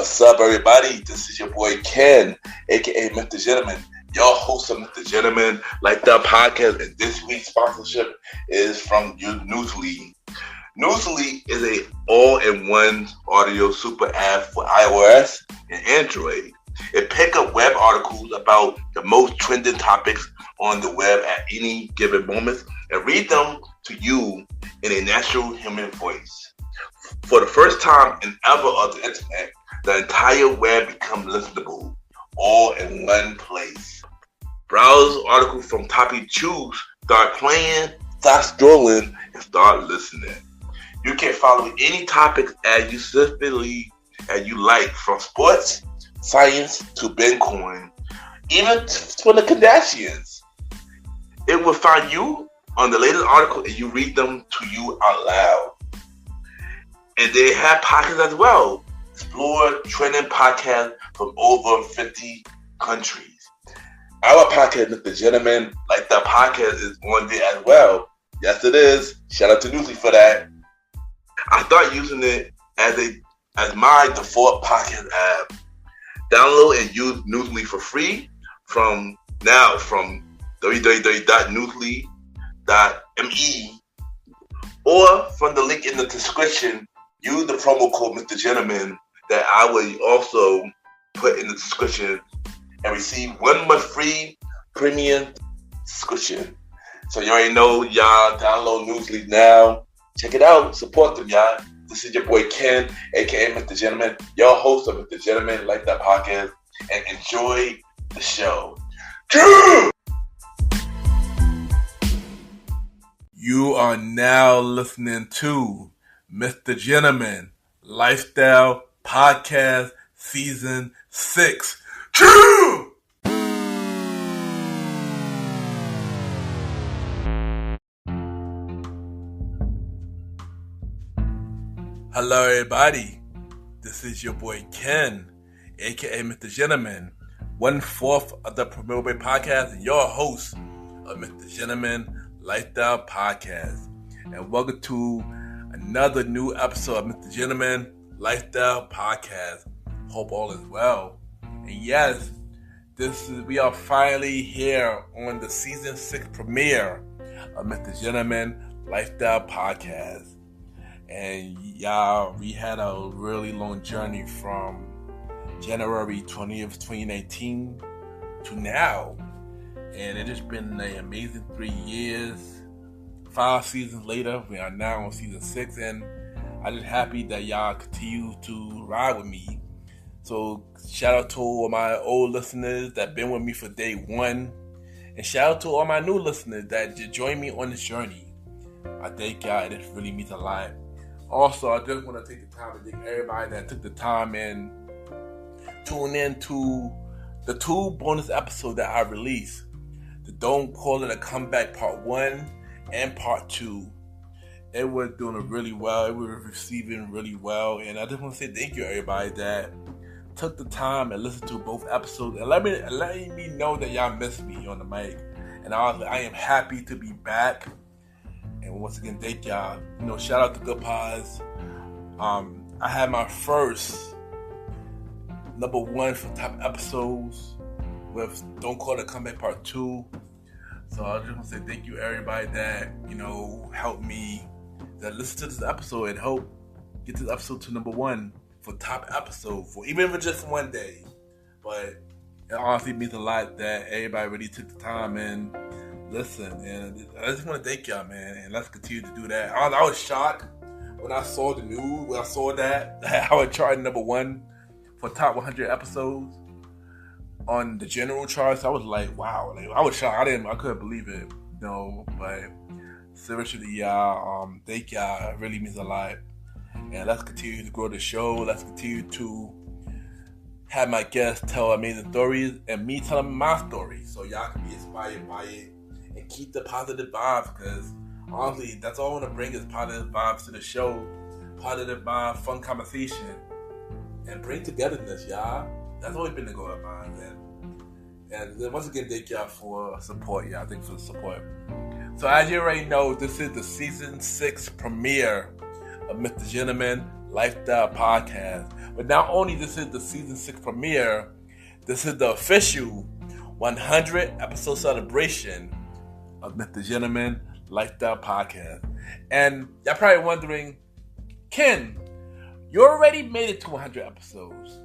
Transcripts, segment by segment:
What's up, everybody? This is your boy Ken, aka MrGentleman, your host of MrGentleman Like That Podcast, and this week's sponsorship is from Newsly. Newsly is a all-in-one audio super app for iOS and Android. It picks up web articles about the most trending topics on the web at any given moment and read them to you in a natural human voice. For the first time in ever on the internet, the entire web becomes listenable, all in one place. Browse articles from topic you choose, start playing, start scrolling, and start listening. You can follow any topics as you specifically as you like, from sports, science to Bitcoin, even for the Kardashians. It will find you on the latest article and you read them to you out loud. And they have podcasts as well. Explore trending podcasts from over 50 countries. Our podcast, MrGentleman Like That Podcast, is on there as well. Yes, it is. Shout out to Newsly for that. I started using it as my default podcast app. Download and use Newsly for free from www.newsly.me or from the link in the description. Use the promo code MrGentleman that I will also put in the description and receive 1 month free premium subscription. So you already know, y'all. Download Newsly now. Check it out. Support them, y'all. This is your boy Ken, aka MrGentleman, your host of MrGentleman Like That Podcast, and enjoy the show. You are now listening to MrGentleman Lifestyle Podcast Season 6. True! Hello, everybody. This is your boy Ken, aka MrGentleman, 1/4 of the Premier Podcast, and your host of MrGentleman Lifestyle Podcast. And welcome to another new episode of MrGentleman Lifestyle Podcast. Hope all is well. And yes, we are finally here on the season 6 premiere of MrGentleman Lifestyle Podcast. And y'all, we had a really long journey from January 20th, 2019 to now. And it has been an amazing 3 years. 5 seasons later, we are now on season 6, and I'm just happy that y'all continue to ride with me. So shout out to all my old listeners that been with me for day 1, and shout out to all my new listeners that just joined me on this journey. I thank y'all. It really means a lot. Also, I just want to take the time to thank everybody that took the time and tune in to the 2 bonus episodes that I released. The Don't Call It a Comeback Part 1 and Part 2. It was doing really well. It was receiving really well. And I just want to say thank you to everybody that took the time and listened to both episodes and letting me know that y'all missed me on the mic. And I am happy to be back. And once again, thank y'all. Shout out to Good Pies. I had my first number 1 for top episodes with Don't Call It a Comeback Part 2. So I just want to say thank you everybody that, helped me, that listened to this episode and helped get this episode to number 1 for top episode, for even if it's just one day. But it honestly means a lot that everybody really took the time and listen, and I just want to thank y'all, man, and let's continue to do that. I was shocked when I saw the news, when I saw that I was charting number 1 for top 100 episodes on the general charts. I was like, wow, I was shocked. I couldn't believe it, but seriously, y'all, thank y'all. It really means a lot, and let's continue to grow the show. Let's continue to have my guests tell amazing stories and me telling my story, so y'all can be inspired by it. And keep the positive vibes, because honestly, that's all I want to bring is positive vibes to the show. Positive vibes, fun conversation, and bring togetherness, y'all. That's always been the goal of mine, man. And once again, thank y'all for support, y'all. Thanks for the support. So as you already know, this is the season 6 premiere of MrGentleman Lifestyle Podcast. But not only this is the season 6 premiere, this is the official 100 episode celebration of MrGentleman Lifestyle Podcast. And y'all probably wondering, Ken, you already made it to 100 episodes.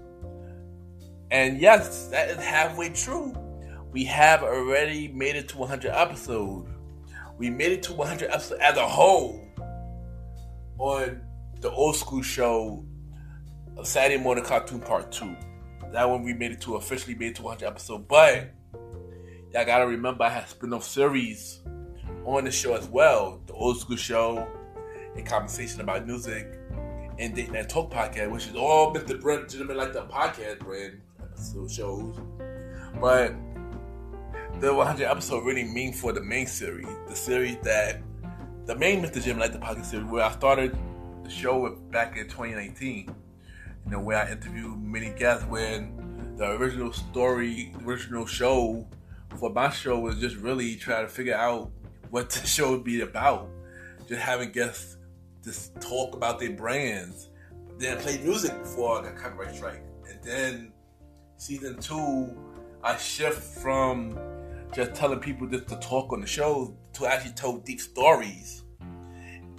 And yes, that is halfway true. We have already made it to 100 episodes. We made it to 100 episodes as a whole on the old school show, Saturday Morning Cartoon Part 2. That one we officially made it to 100 episodes. But y'all gotta remember I had spin-off series on the show as well. The old school show, a conversation about music, and Date Night Talk Podcast, which is all MrGentleman like the podcast brand episode shows. But the 100 episode really mean for the main series, the series that the main MrGentleman like the podcast series, where I started the show back in 2019. Where I interviewed many guests. When the original show for my show was just really trying to figure out what the show would be about. Just having guests just talk about their brands, then play music before I got copyright strike. And then season 2, I shift from just telling people just to talk on the show to actually tell deep stories.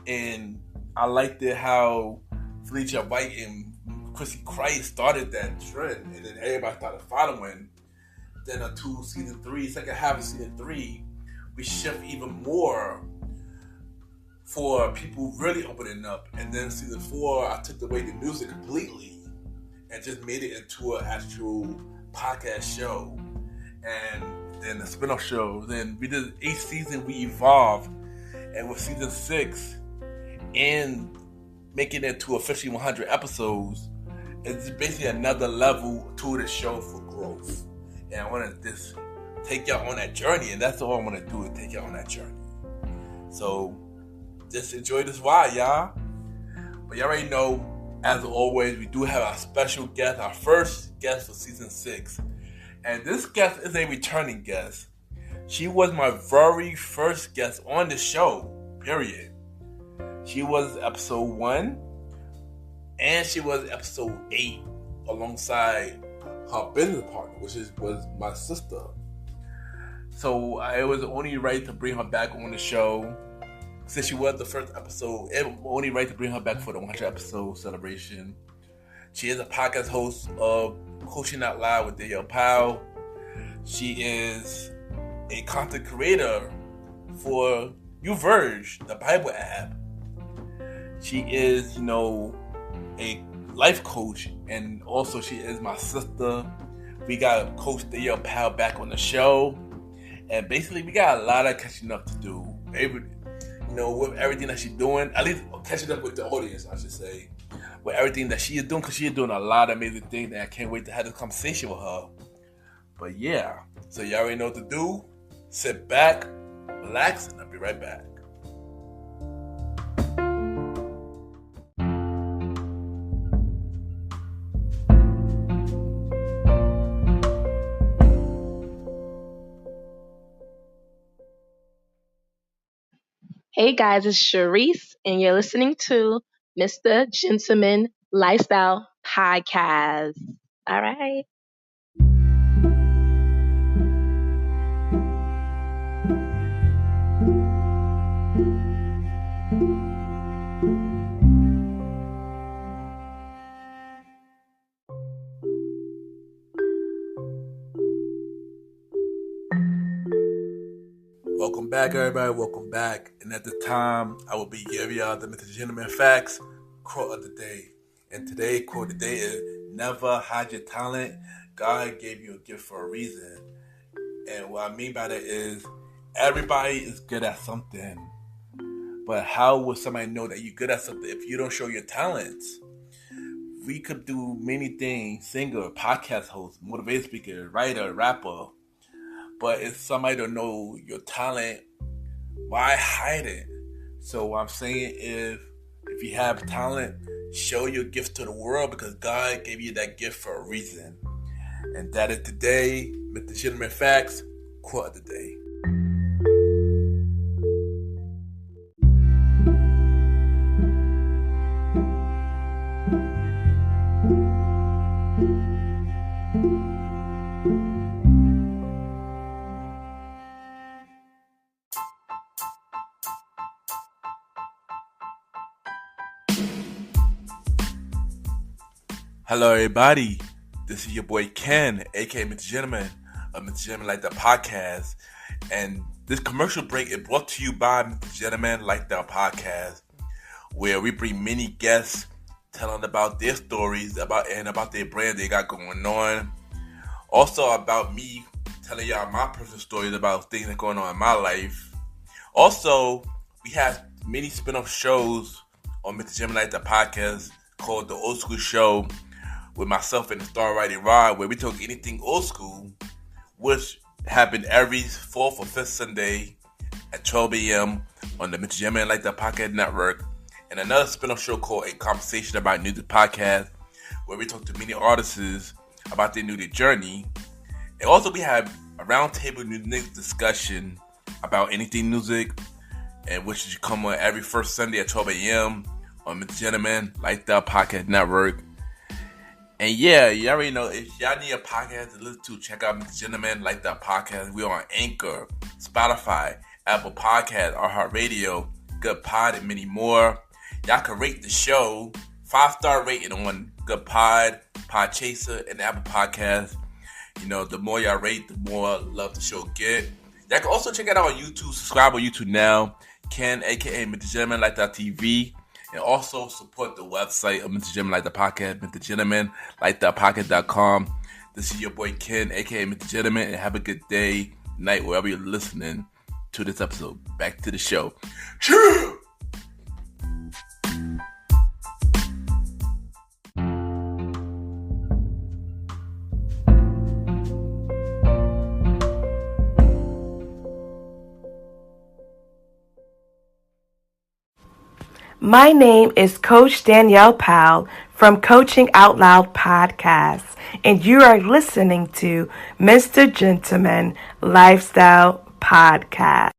And I liked it how Felicia White and Chrissy Christ started that trend, and then everybody started following. Then season 3, second half of season 3, we shift even more for people really opening up. And then season 4, I took away the music completely and just made it into an actual podcast show. And then the spin-off show. Then we did each season, we evolved, and with season 6 and making it to officially 100 episodes, it's basically another level to the show for growth. And I want to just take y'all on that journey, and that's all I want to do, is take y'all on that journey. So just enjoy this ride, y'all. But you already know, as always, we do have our special guest, our first guest for season 6. And this guest is a returning guest. She was my very first guest on the show, period. She was episode 1. And she was episode 8 alongside her business partner, which was my sister. So it was only right to bring her back on the show. Since she was the first episode, it was only right to bring her back for the 100 episode celebration. She is a podcast host of Coaching Out Loud with Danielle Pyle. She is a content creator for YouVersion, the Bible app. She is, a life coach, and also she is my sister. We got Coach Danielle Pyle back on the show, and basically we got a lot of catching up to do. With everything that she's doing, at least catching up with the audience, I should say, with everything that she is doing, because she is doing a lot of amazing things, and I can't wait to have this conversation with her. But yeah, so you already know what to do. Sit back, relax, and I'll be right back. Hey guys, it's Sharice, and you're listening to MrGentleman Lifestyle Podcast. All right. Welcome back, everybody. Welcome back. And at the time, I will be giving y'all the MrGentleman Facts quote of the day. And today, quote of the day is, never hide your talent. God gave you a gift for a reason. And what I mean by that is, everybody is good at something. But how will somebody know that you're good at something if you don't show your talents? We could do many things: singer, podcast host, motivational speaker, writer, rapper. But if somebody don't know your talent, why hide it? So what I'm saying is, if you have talent, show your gift to the world, because God gave you that gift for a reason. And that is today, MrGentleman Facts, quote of the day. Hello, everybody. This is your boy Ken, aka MrGentleman of MrGentleman Like That Podcast. And this commercial break is brought to you by MrGentleman Like That Podcast, where we bring many guests telling about their stories about their brand they got going on. Also about me telling y'all my personal stories about things that are going on in my life. Also, we have many spin-off shows on MrGentleman Like That Podcast called The Old School Show with myself and the Star Writing Rod, where we talk anything old school, which happen every 4th or 5th Sunday at 12 a.m. on the MrGentleman Like That Podcast Network. And another spin-off show called A Conversation About Music Podcast, where we talk to many artists about their music journey. And also we have a roundtable music discussion about anything music, and which should come on every first Sunday at 12 a.m. on MrGentleman Like That Podcast Network. And yeah, you already know, if y'all need a podcast to listen to, check out MrGentleman Like That Podcast. We're on Anchor, Spotify, Apple Podcasts, iHeartRadio, Good Pod, and many more. Y'all can rate the show 5-star rating on Good Pod, Podchaser, and Apple Podcasts. You know, the more y'all rate, the more love the show get. Y'all can also check it out on YouTube. Subscribe on YouTube now. Ken, aka MrGentleman Like That TV. And also support the website of MrGentleman Like That Podcast, MrGentleman Like That Podcast.com. This is your boy Ken, aka MrGentleman, and have a good day, night, wherever you're listening to this episode. Back to the show. Cheers! My name is Coach Danielle Pyle from Coaching Out Loud Podcast, and you are listening to MrGentleman Lifestyle Podcast.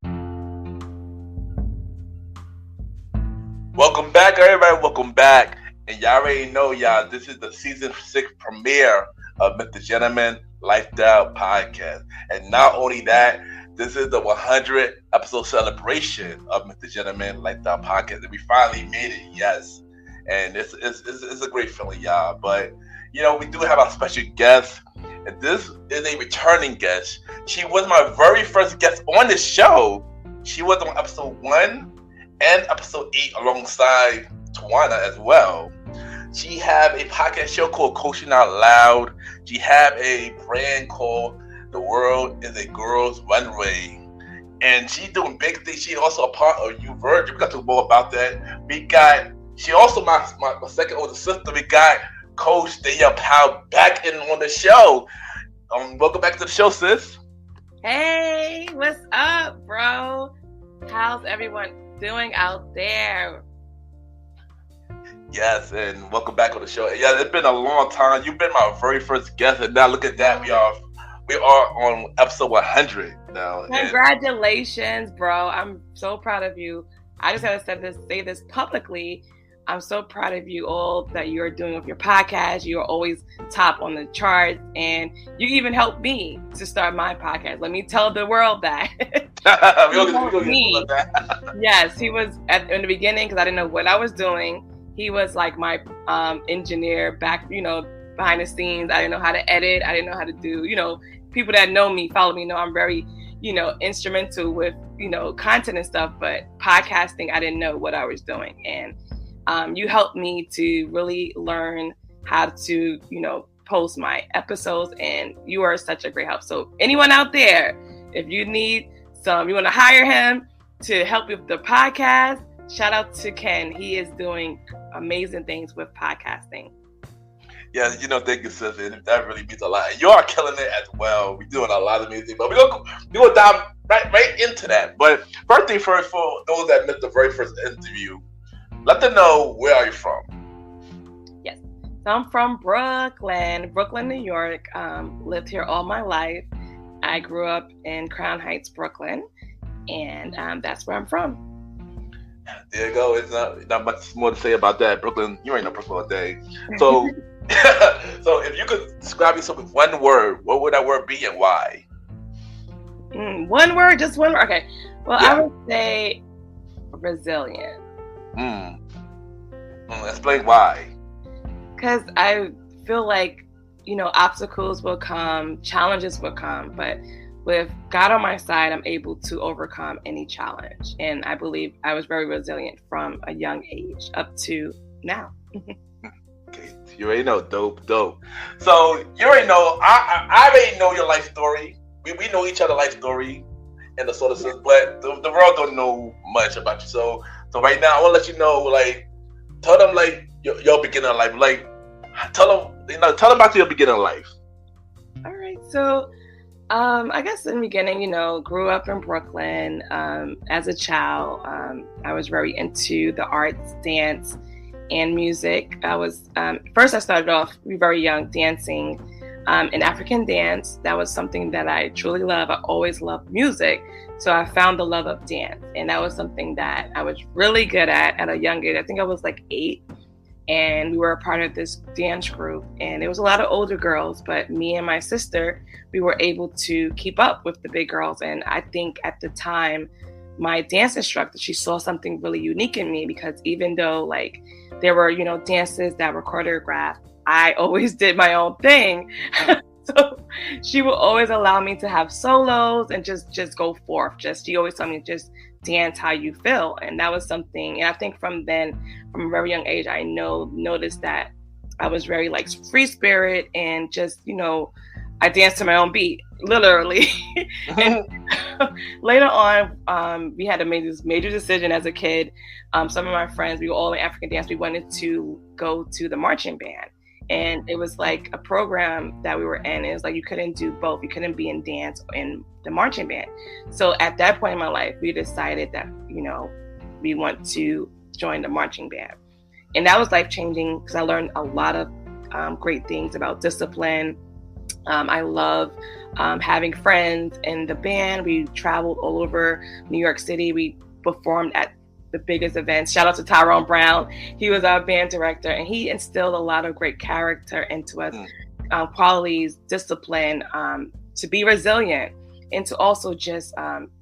Welcome back, everybody. Welcome back. And y'all already know, y'all, this is the season 6 premiere of MrGentleman Lifestyle Podcast. And not only that, this is the 100 episode celebration of MrGentleman Like That Podcast. And we finally made it, yes. And it's a great feeling, y'all. But, you know, we do have our special guest. And this is a returning guest. She was my very first guest on the show. She was on episode 1 and episode 8 alongside Tawana as well. She have a podcast show called Coaching Out Loud. She have a brand called The World is a Girl's Runway. And she's doing big things. She's also a part of YouVersion. We got to talk more about that. She also my second older sister. We got Coach Danielle Pyle back in on the show. Welcome back to the show, sis. Hey, what's up, bro? How's everyone doing out there? Yes, and welcome back on the show. Yeah, it's been a long time. You've been my very first guest, and now look at that. We are on episode 100 now. Congratulations, bro. I'm so proud of you. I just had to say this publicly. I'm so proud of you all that you're doing with your podcast. You're always top on the charts, and you even helped me to start my podcast. Let me tell the world that. Yes, he was in the beginning because I didn't know what I was doing. He was like my engineer back, behind the scenes. I didn't know how to edit. I didn't know how to do, people that know me, follow me, know I'm very, instrumental with, content and stuff. But podcasting, I didn't know what I was doing. And you helped me to really learn how to, post my episodes. And you are such a great help. So anyone out there, if you need you want to hire him to help with the podcast, shout out to Ken. He is doing amazing things with podcasting. Yeah, thank you, sis. And that really means a lot. And you are killing it as well. We're doing a lot of amazing, but we're gonna dive right into that. But first thing first, for those that missed the very first interview, let them know, where are you from? Yes, so I'm from Brooklyn, New York. Lived here all my life. I grew up in Crown Heights, Brooklyn, and that's where I'm from. There you go. It's not much more to say about that. Brooklyn, you ain't no Brooklyn all day. So, so if you could describe yourself with one word, what would that word be and why? One word, just one word. Okay. Well, yeah. I would say resilient. Explain why. Because I feel like, obstacles will come, challenges will come, but with God on my side, I'm able to overcome any challenge. And I believe I was very resilient from a young age up to now. Okay, you already know, dope. So you already know, I already know your life story. We know each other's life story and the sort of stuff, but the world don't know much about you. So right now, I want to let you know, like, tell them like your beginning of life, like tell them about your beginning of life. All right, so I guess in the beginning, grew up in Brooklyn. As a child, I was very into the arts, dance, and music. I was first I started off very young dancing in African dance. That was something that I truly love. I always loved music, so I found the love of dance, and that was something that I was really good at a young age. I think I was like 8, and we were a part of this dance group, and it was a lot of older girls, but me and my sister, we were able to keep up with the big girls. And I think at the time, my dance instructor, she saw something really unique in me, because even though like there were, dances that were choreographed, I always did my own thing. So she would always allow me to have solos and just go forth. She always told me, just dance how you feel. And that was something, and I think from then, from a very young age, I noticed that I was very like free spirit, and just, I danced to my own beat, literally. And later on, we had to make this major decision as a kid. Some of my friends, we were all in African dance. We wanted to go to the marching band. And it was like a program that we were in. It was like you couldn't do both. You couldn't be in dance or in the marching band. So at that point in my life, we decided that, we want to join the marching band. And that was life-changing, because I learned a lot of great things about discipline. I love having friends in the band. We traveled all over New York City. We performed at the biggest events. Shout out to Tyrone Brown. He was our band director, and he instilled a lot of great character into us, qualities, discipline, to be resilient, and to also just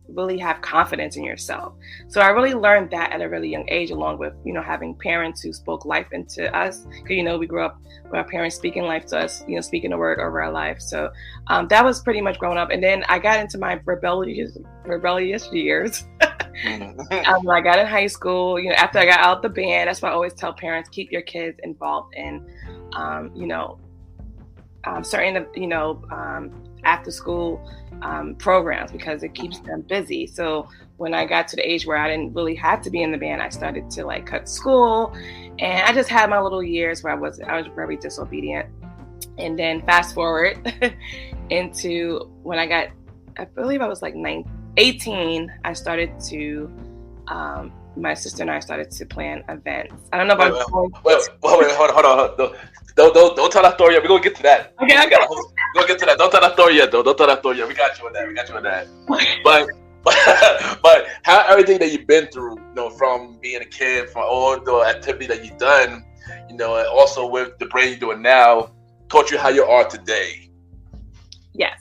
really have confidence in yourself. So I really learned that at a really young age, along with, having parents who spoke life into us. Because, we grew up with our parents speaking life to us, speaking the word over our life. So that was pretty much growing up. And then I got into my rebellious years. When I got in high school, after I got out the band, that's why I always tell parents, keep your kids involved in, certain, after school programs, because it keeps them busy. So when I got to the age where I didn't really have to be in the band, I started to like cut school, and I just had my little years where I was very disobedient. And then fast forward into when I believe I was like 18, I started to, my sister and I started to plan events. I don't know if hold on. Don't tell that story yet. We're gonna get to that. Okay. We're gonna get to that. Don't tell that story yet, though. Don't tell that story yet. We got you on that. But how everything that you've been through, from being a kid, from all the activity that you've done, and also with the brand you're doing now, taught you how you are today. Yes.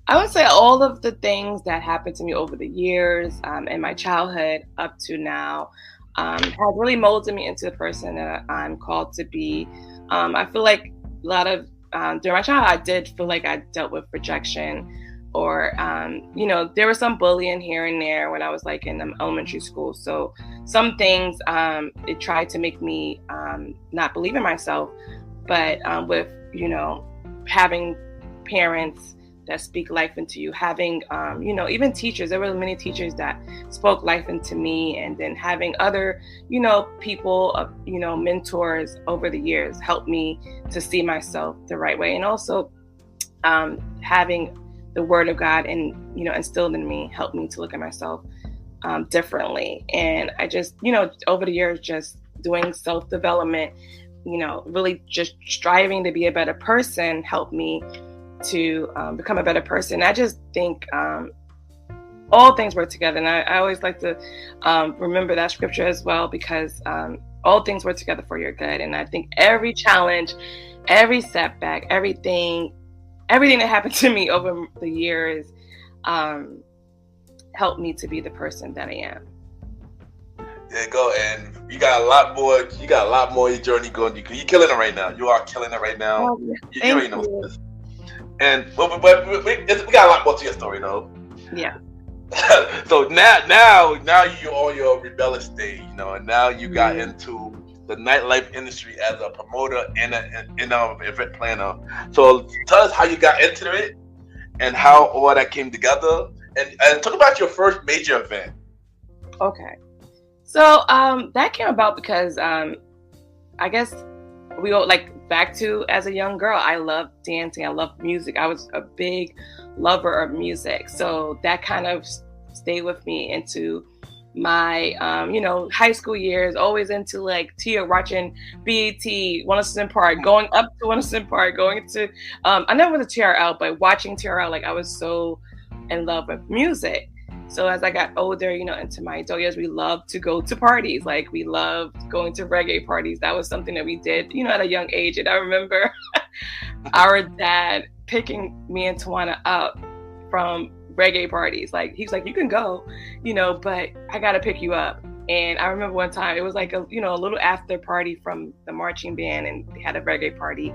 I would say all of the things that happened to me over the years, in my childhood up to now, have really molded me into the person that I'm called to be. I feel like a lot of, during my childhood, I did feel like I dealt with rejection, or, there was some bullying here and there when I was like in elementary school. So some things, it tried to make me not believe in myself, but with, having parents that speak life into you, having, even teachers. There were many teachers that spoke life into me, and then having other, people, mentors over the years helped me to see myself the right way. And also having the word of God and, instilled in me helped me to look at myself differently. And I just, over the years, just doing self-development, really just striving to be a better person helped me to become a better person. I just think all things work together, and I always like to remember that scripture as well, because all things work together for your good. And I think every challenge, every setback, everything that happened to me over the years helped me to be the person that I am. There you go, and you got a lot more. You got a lot more in your journey going. You're killing it right now. You are killing it right now. Oh, yeah. You already know this. And but we got a lot more to your story, though. Yeah. So now you're on your rebellious stage, you know, and now you got into the nightlife industry as a promoter and an event planner. So tell us how you got into it and how all that came together, and talk about your first major event. Okay. So that came about because I guess we all, like, back to as a young girl, I loved dancing. I loved music. I was a big lover of music. So that kind of stayed with me into my, high school years, always into like watching BET, Wilson Park, going up to Wilson Park, going to, I never was a TRL, but watching TRL, like I was so in love with music. So as I got older, into my adult years, we loved to go to parties. Like we loved going to reggae parties. That was something that we did, at a young age. And I remember our dad picking me and Tawana up from reggae parties. Like he was like, you can go, but I got to pick you up. And I remember one time it was like a little after party from the marching band, and they had a reggae party.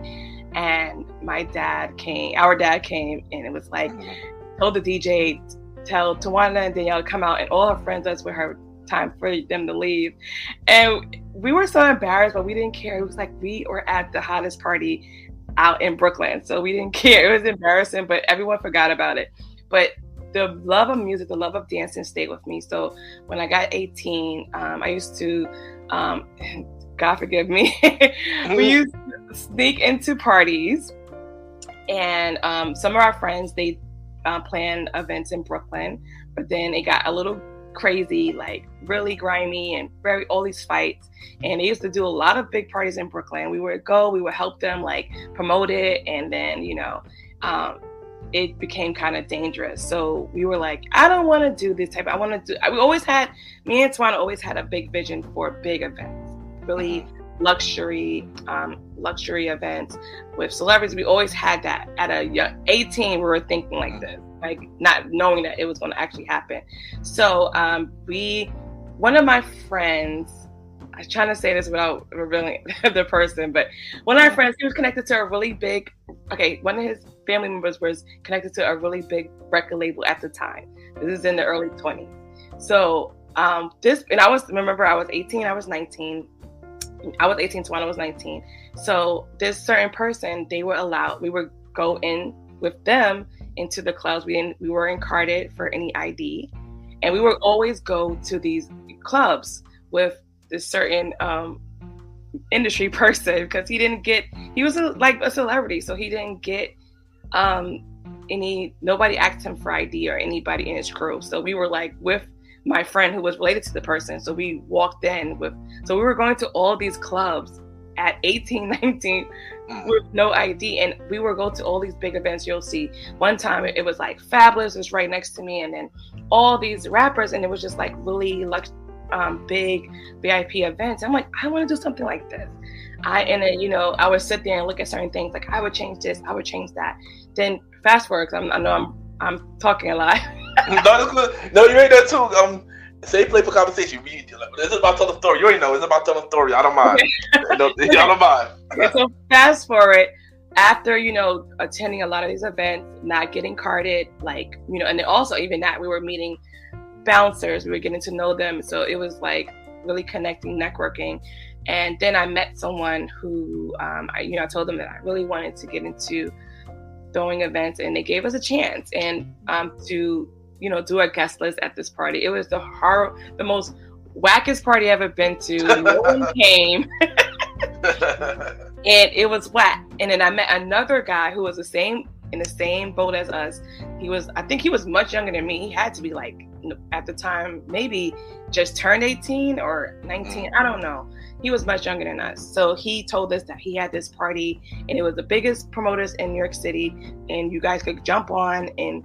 And our dad came, and it was like, told the DJ, tell Tawana and Danielle to come out, and all her friends, that's with her, time for them to leave. And we were so embarrassed, but we didn't care. It was like we were at the hottest party out in Brooklyn, so we didn't care. It was embarrassing, but everyone forgot about it. But the love of music, the love of dancing stayed with me. So when I got 18, I used to, God forgive me, we used to sneak into parties, and some of our friends, they planned events in Brooklyn, but then it got a little crazy, like really grimy and all these fights. And they used to do a lot of big parties in Brooklyn. We would help them like promote it, and then it became kind of dangerous. So we were like, I don't want to do this type. Me and Tawana always had a big vision for big events, really luxury events with celebrities. We always had that. At a young 18, we were thinking like this, like not knowing that it was going to actually happen. So one of my friends, I was trying to say this without revealing the person, but one of our friends, he was connected to a really big, one of his family members was connected to a really big record label at the time. This is in the early 20s. So I was 18, I was 19. I was 18, Tawana was 19. So this certain person, we would go in with them into the clubs. We weren't carded for any ID. And we would always go to these clubs with this certain industry person, because he was like a celebrity. So he didn't get nobody asked him for ID or anybody in his crew. So we were like with my friend who was related to the person. So we walked in so we were going to all these clubs at 18, 19 with no ID. And we would go to all these big events. You'll see one time it was like Fabulous was right next to me, and then all these rappers, and it was just like really big VIP events. I'm like, I want to do something like this. I would sit there and look at certain things, like I would change this, I would change that. Then fast forward, because I know I'm talking a lot. No, that's good. No, you ain't that too. Say play for conversation. This is about telling a story. You already know it's about telling a story. I don't mind. I don't mind. So fast forward, after attending a lot of these events, not getting carded, and then also even that we were meeting bouncers. We were getting to know them. So it was like really connecting, networking. And then I met someone who I told them that I really wanted to get into throwing events, and they gave us a chance and to do a guest list at this party. It was the most wackest party I've ever been to. No one came. And it was whack. And then I met another guy who was in the same boat as us. I think he was much younger than me. He had to be like, at the time, maybe just turned 18 or 19. I don't know. He was much younger than us. So he told us that he had this party, and it was the biggest promoters in New York City, and you guys could jump on and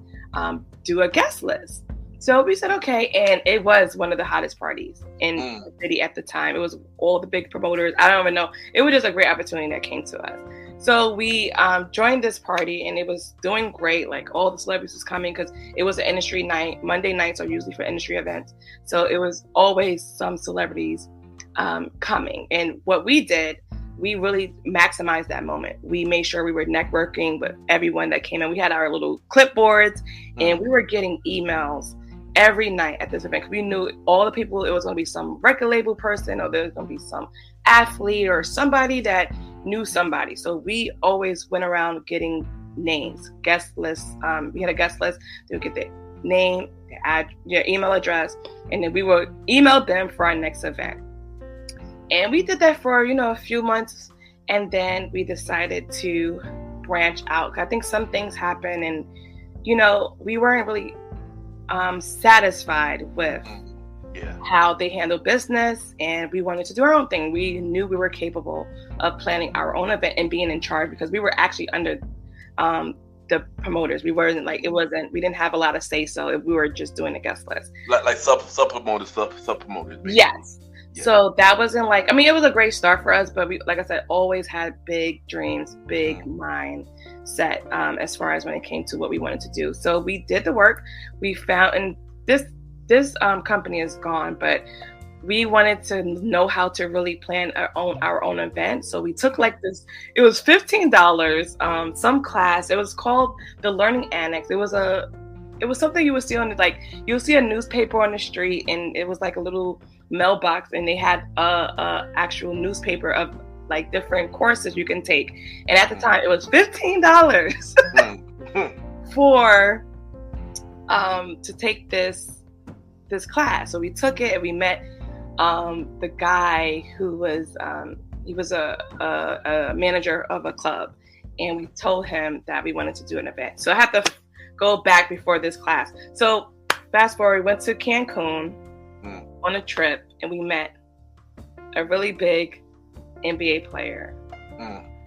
do a guest list. So we said, okay. And it was one of the hottest parties in the city at the time. It was all the big promoters. I don't even know. It was just a great opportunity that came to us. So we joined this party, and it was doing great. Like, all the celebrities was coming because it was an industry night. Monday nights are usually for industry events. So it was always some celebrities coming. And what we did, we really maximized that moment. We made sure we were networking with everyone that came in. We had our little clipboards, and we were getting emails every night at this event, because we knew all the people, it was going to be some record label person, or there was going to be some athlete or somebody that knew somebody. So we always went around getting names, guest lists. We had a guest list. They would get their name, their email address, and then we would email them for our next event. And we did that for, a few months, and then we decided to branch out. I think some things happened, and, we weren't really satisfied with how they handle business, and we wanted to do our own thing. We knew we were capable of planning our own event and being in charge, because we were actually under the promoters. We weren't we didn't have a lot of say so. We were just doing the guest list. Like sub promoters, sub promoters. Yes. Yeah. So that wasn't it was a great start for us, but we, like I said, always had big dreams, big mindset as far as when it came to what we wanted to do. So we did the work. We found, and this company is gone, but we wanted to know how to really plan our own event. So we took this, it was $15, some class. It was called the Learning Annex. It was something you would see on you'll see a newspaper on the street, and it was like a little mailbox, and they had a actual newspaper of different courses you can take. And at the time it was $15 for to take this class. So we took it, and we met the guy who was he was a manager of a club, and we told him that we wanted to do an event. So I had to go back before this class. So fast forward, we went to Cancun on a trip, and we met a really big NBA player.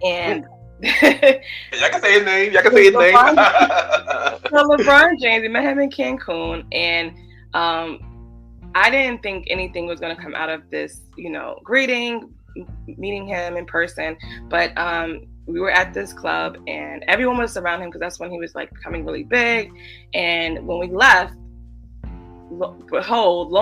And y'all can say his name. So LeBron James, we met him in Cancun, and I didn't think anything was going to come out of this, meeting him in person. But we were at this club, and everyone was around him, because that's when he was becoming really big. And when we left, long behold,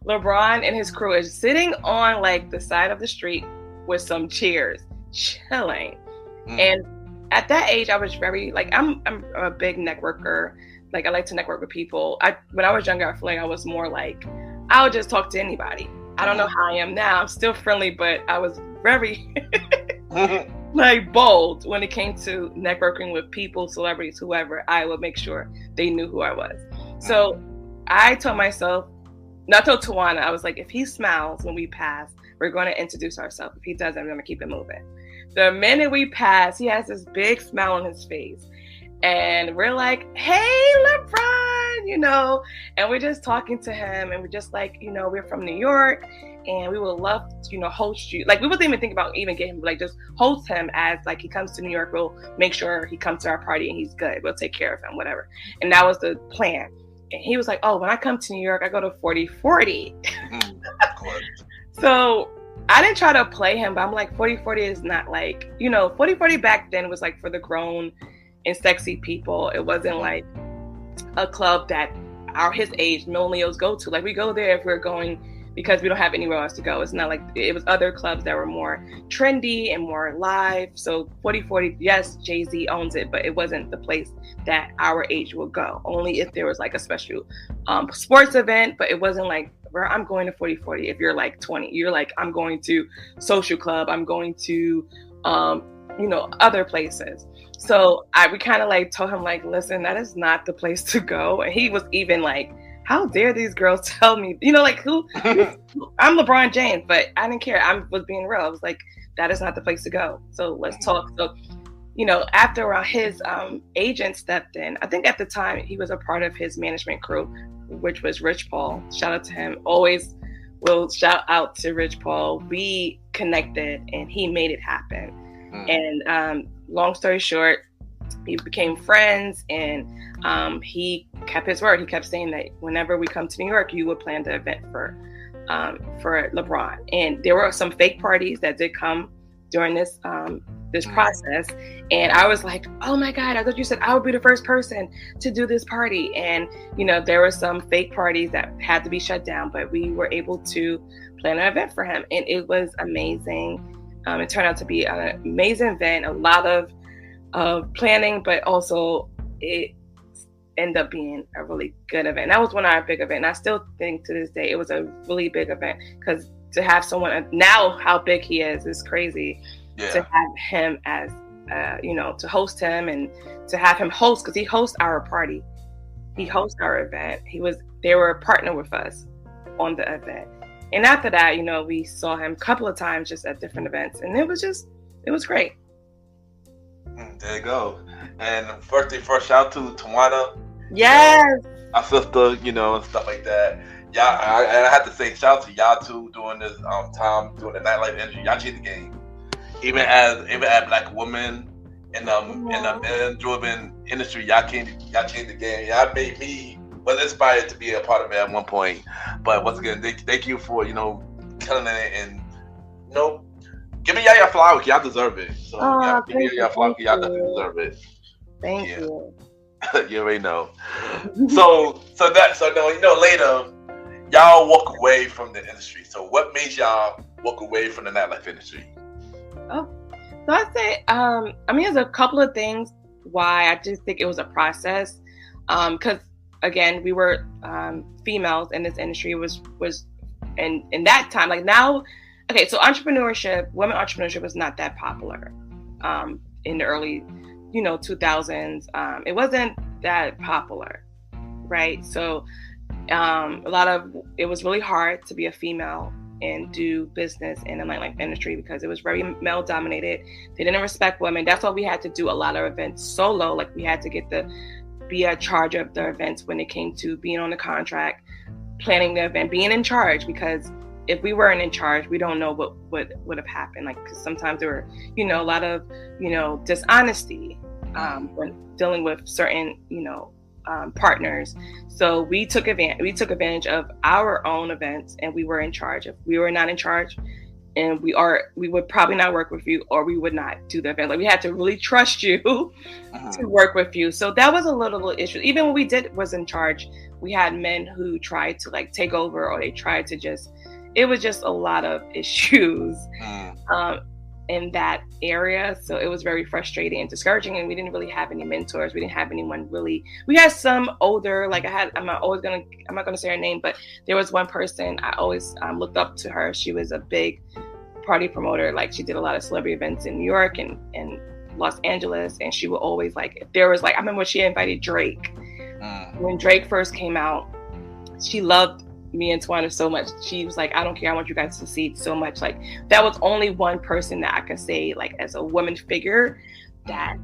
LeBron and his crew is sitting on the side of the street with some chairs, chilling. And at that age, I was very I'm a big networker. I like to network with people. When I was younger, I feel like I was more I would just talk to anybody. I don't know how I am now. I'm still friendly, but I was very bold when it came to networking with people, celebrities, whoever. I would make sure they knew who I was. So I told myself, I told Tawana, I was if he smiles when we pass, we're going to introduce ourselves. If he doesn't, we're going to keep it moving. The minute we pass, he has this big smile on his face. And we're hey, LeBron, and we're just talking to him, and we're just we're from New York, and we would love to, host you. We wouldn't even think about even getting him, just host him as he comes to New York. We'll make sure he comes to our party and he's good. We'll take care of him, whatever. And that was the plan. And he was oh, when I come to New York, I go to 4040. So I didn't try to play him, but I'm 4040 is not 4040 back then was for the grown and sexy people. It wasn't a club that his age millennials go to. We go there if we're going because we don't have anywhere else to go. It's not it was other clubs that were more trendy and more live. So 4040, yes, Jay-Z owns it, but it wasn't the place that our age would go. Only if there was a special sports event, but it wasn't where I'm going to 4040. If you're 20, you're I'm going to social club. I'm going to, other places. So we kind of told him listen, that is not the place to go. And he was even how dare these girls tell me, who? I'm LeBron James, but I didn't care. I was being real. I was that is not the place to go. So let's talk. So, after his agent stepped in, I think at the time he was a part of his management crew, which was Rich Paul. Shout out to him. Always will shout out to Rich Paul. We connected, and he made it happen. And long story short, we became friends, and he kept his word. He kept saying that whenever we come to New York, you would plan the event for LeBron. And there were some fake parties that did come during this this process. And I was like, oh my God, I thought you said I would be the first person to do this party. And, you know, there were some fake parties that had to be shut down, but we were able to plan an event for him. And it was amazing. It turned out to be an amazing event, a lot of planning, but also it ended up being a really good event. That was one of our big events. And I still think to this day, it was a really big event, because to have someone now, how big he is crazy. Yeah. To have him as, you know, to host him and to have him host, because he hosts our party. He hosts our event. They were a partner with us on the event. And after that, you know, we saw him a couple of times just at different events. And it was great. There you go. And first, shout out to Tawana. Yes. You know, our sister, you know, and stuff like that. Y'all, and I have to say, shout out to y'all too, doing this time, doing the nightlife industry. Y'all changed the game. Even as Black women in the men-driven industry, y'all changed the game. Y'all made me inspired to be a part of it at one point. But once again, thank you for, you know, killing it, and, you know, giving y'all flowers. Y'all deserve it. So give y'all flowers. Y'all definitely deserve it. Thank you. You already know. So now, you know, later y'all walk away from the industry. So what made y'all walk away from the nightlife industry? Oh, so I'd say, I mean, there's a couple of things why I just think it was a process. Because again, we were females in this industry. Was in that time, like now. Okay, so women entrepreneurship was not that popular in the early, you know, 2000s. It wasn't that popular, right? So it was really hard to be a female and do business in the nightlife industry, because it was very male dominated. They didn't respect women. That's why we had to do a lot of events solo. Like, we had to be in charge of the events when it came to being on the contract, planning the event, being in charge, because if we weren't in charge, we don't know what would have happened. Like, 'cause sometimes there were, you know, a lot of, you know, dishonesty when dealing with certain, you know, partners. So we took advantage of our own events, and we were in charge. If we were not in charge, and we would probably not work with you, or we would not do the event. Like, we had to really trust you to work with you. So that was a little issue. Even when we was in charge, we had men who tried to, like, take over, or they tried to it was just a lot of issues in that area. So it was very frustrating and discouraging, and we didn't really have any mentors. We didn't have anyone really. We had some older, like I'm not gonna say her name, but there was one person I always looked up to her. She was a big party promoter. Like, she did a lot of celebrity events in New York and Los Angeles, and she would always, like, if there was, like, I remember when she invited Drake. When Drake first came out, she loved me and Tawana so much. She was like, I don't care, I want you guys to succeed so much. Like, that was only one person that I could say, like, as a woman figure, that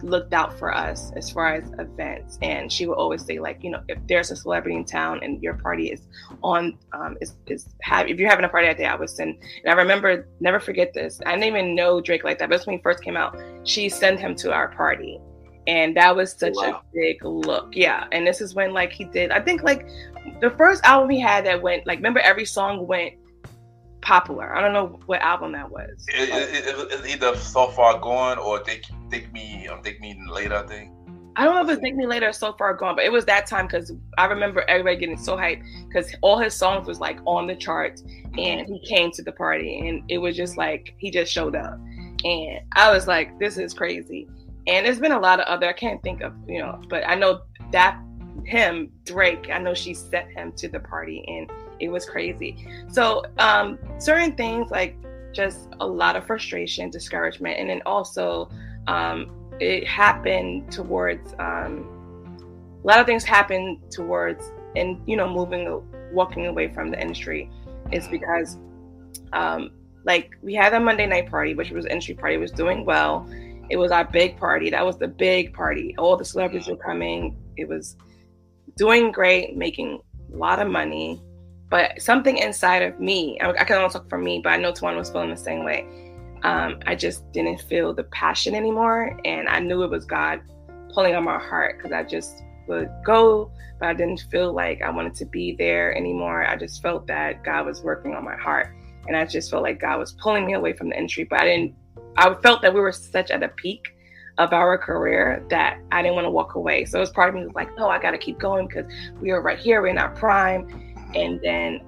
looked out for us as far as events. And she would always say, like, you know, if there's a celebrity in town and your party is on, if you're having a party that day, I would send. And I remember, never forget this, I didn't even know Drake like that, but when he first came out, she sent him to our party. And that was such a big look. Yeah. And this is when, like, he did, I think, like, the first album he had that went, like, remember, every song went popular. I don't know what album that was. It's either So Far Gone or Take Me Later, I think. I don't know if it's Take Me Later or So Far Gone, but it was that time, because I remember everybody getting so hyped, because all his songs was, like, on the charts, and he came to the party, and it was just like, he just showed up. And I was like, this is crazy. And there's been a lot of other, I can't think of, you know, but I know that Drake, I know she sent him to the party, and it was crazy. So certain things, like, just a lot of frustration, discouragement, and then also it happened towards, a lot of things happened towards, and, you know, walking away from the industry is because, like, we had a Monday night party, which was an industry party, was doing well. It was our big party. That was the big party. All the celebrities were coming. It was doing great, making a lot of money. But something inside of me, I can only talk for me, but I know Tawana was feeling the same way. I just didn't feel the passion anymore. And I knew it was God pulling on my heart, because I just would go, but I didn't feel like I wanted to be there anymore. I just felt that God was working on my heart. And I just felt like God was pulling me away from the industry, but I didn't I felt that we were such at the peak of our career that I didn't want to walk away. So it was part of me was like, no, I got to keep going because we are right here. We're in our prime. And then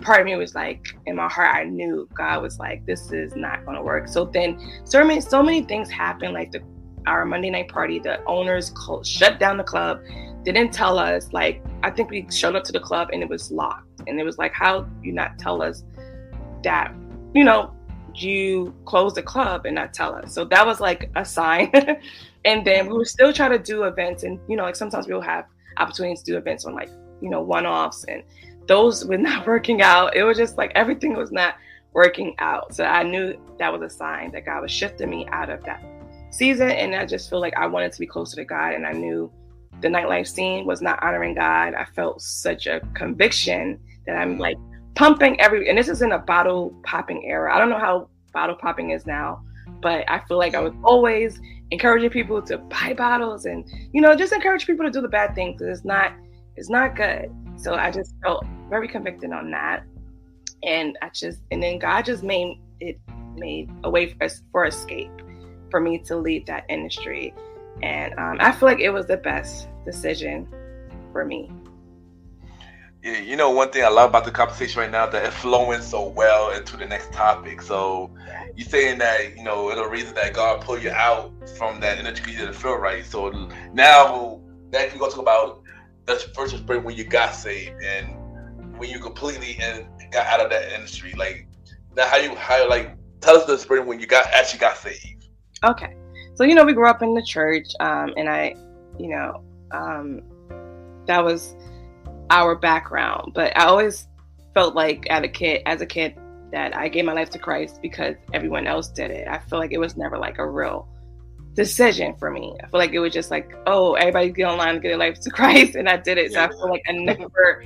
part of me was like, in my heart, I knew God was like, this is not going to work. So then so many things happened, like our Monday night party, the owners shut down the club. They didn't tell us, like, I think we showed up to the club and it was locked. And it was like, how do you not tell us that, you know, you close the club and not tell us? So that was like a sign. And then we would still try to do events, and you know, like sometimes we'll have opportunities to do events on like, you know, one-offs, and those were not working out. It was just like everything was not working out. So I knew that was a sign that God was shifting me out of that season. And I just feel like I wanted to be closer to God, and I knew the nightlife scene was not honoring God. I felt such a conviction that I'm like pumping and this is in a bottle popping era. I don't know how bottle popping is now, but I feel like I was always encouraging people to buy bottles and, you know, just encourage people to do the bad things, because it's not good. So I just felt very convicted on that. And then God just made a way for escape for me to leave that industry. And I feel like it was the best decision for me. Yeah, you know, one thing I love about the conversation right now, that it's flowing so well into the next topic. So you're saying that, you know, the reason that God pulled you out from that industry, you didn't feel right. So now we're going to talk about the first experience when you got saved and when you completely got out of that industry. Like, now how like, tell us the experience when you actually got saved. Okay. So, you know, we grew up in the church, and I, you know, that was our background. But I always felt like as a kid that I gave my life to Christ because everyone else did it. I feel like it was never like a real decision for me. I feel like it was just like, oh, everybody get online and get their life to Christ, and I did it. So I feel like I never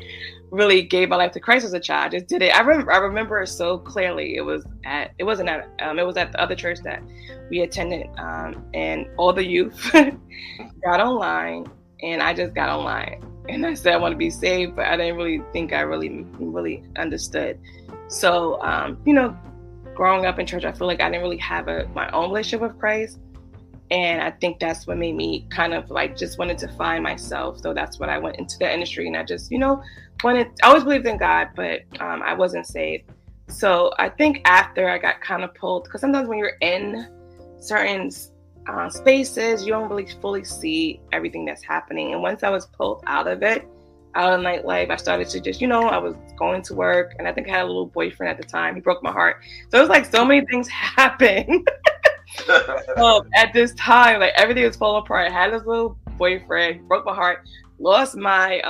really gave my life to Christ as a child. I just did it. I remember it so clearly. It was at the other church that we attended, and all the youth got online, and I just got online, and I said I want to be saved, but I didn't really think I really understood. So you know, growing up in church, I feel like I didn't really have my own relationship with Christ. And I think that's what made me kind of like just wanted to find myself. So that's when I went into the industry, and I just, you know, I always believed in God, but I wasn't saved. So I think after I got kind of pulled, because sometimes when you're in certain spaces, you don't really fully see everything that's happening. And once I was pulled out of nightlife, I started to just, you know, I was going to work, and I think I had a little boyfriend at the time. He broke my heart. So it was like so many things happened. At this time, like everything was falling apart. I had this little boyfriend, broke my heart, lost my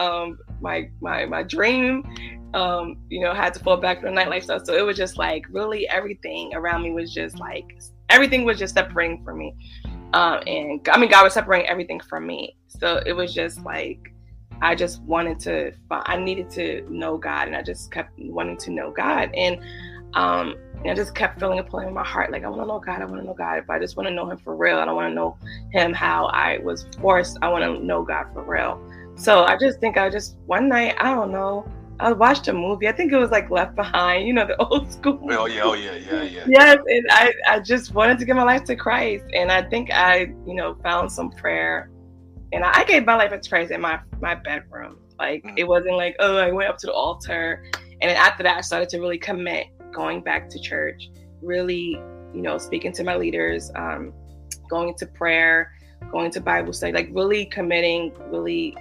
my dream, you know, had to fall back to the nightlife stuff. So it was just like really everything around me was just like everything was just separating from me. And I mean, God was separating everything from me. So it was just like I needed to know God, and I just kept wanting to know God. And I just kept feeling a pulling in my heart, like I want to know God, but I just want to know him for real. I don't want to know him how I was forced. I want to know God for real. So I just think one night, I don't know, I watched a movie. I think it was like Left Behind, you know, the old school movie. Oh yeah. Yes, and I just wanted to give my life to Christ. And I think I, you know, found some prayer, and I gave my life to Christ in my bedroom. Like it wasn't like, oh, I went up to the altar. And then after that, I started to really commit, going back to church, really, you know, speaking to my leaders, going to prayer, going to Bible study, like really committing, really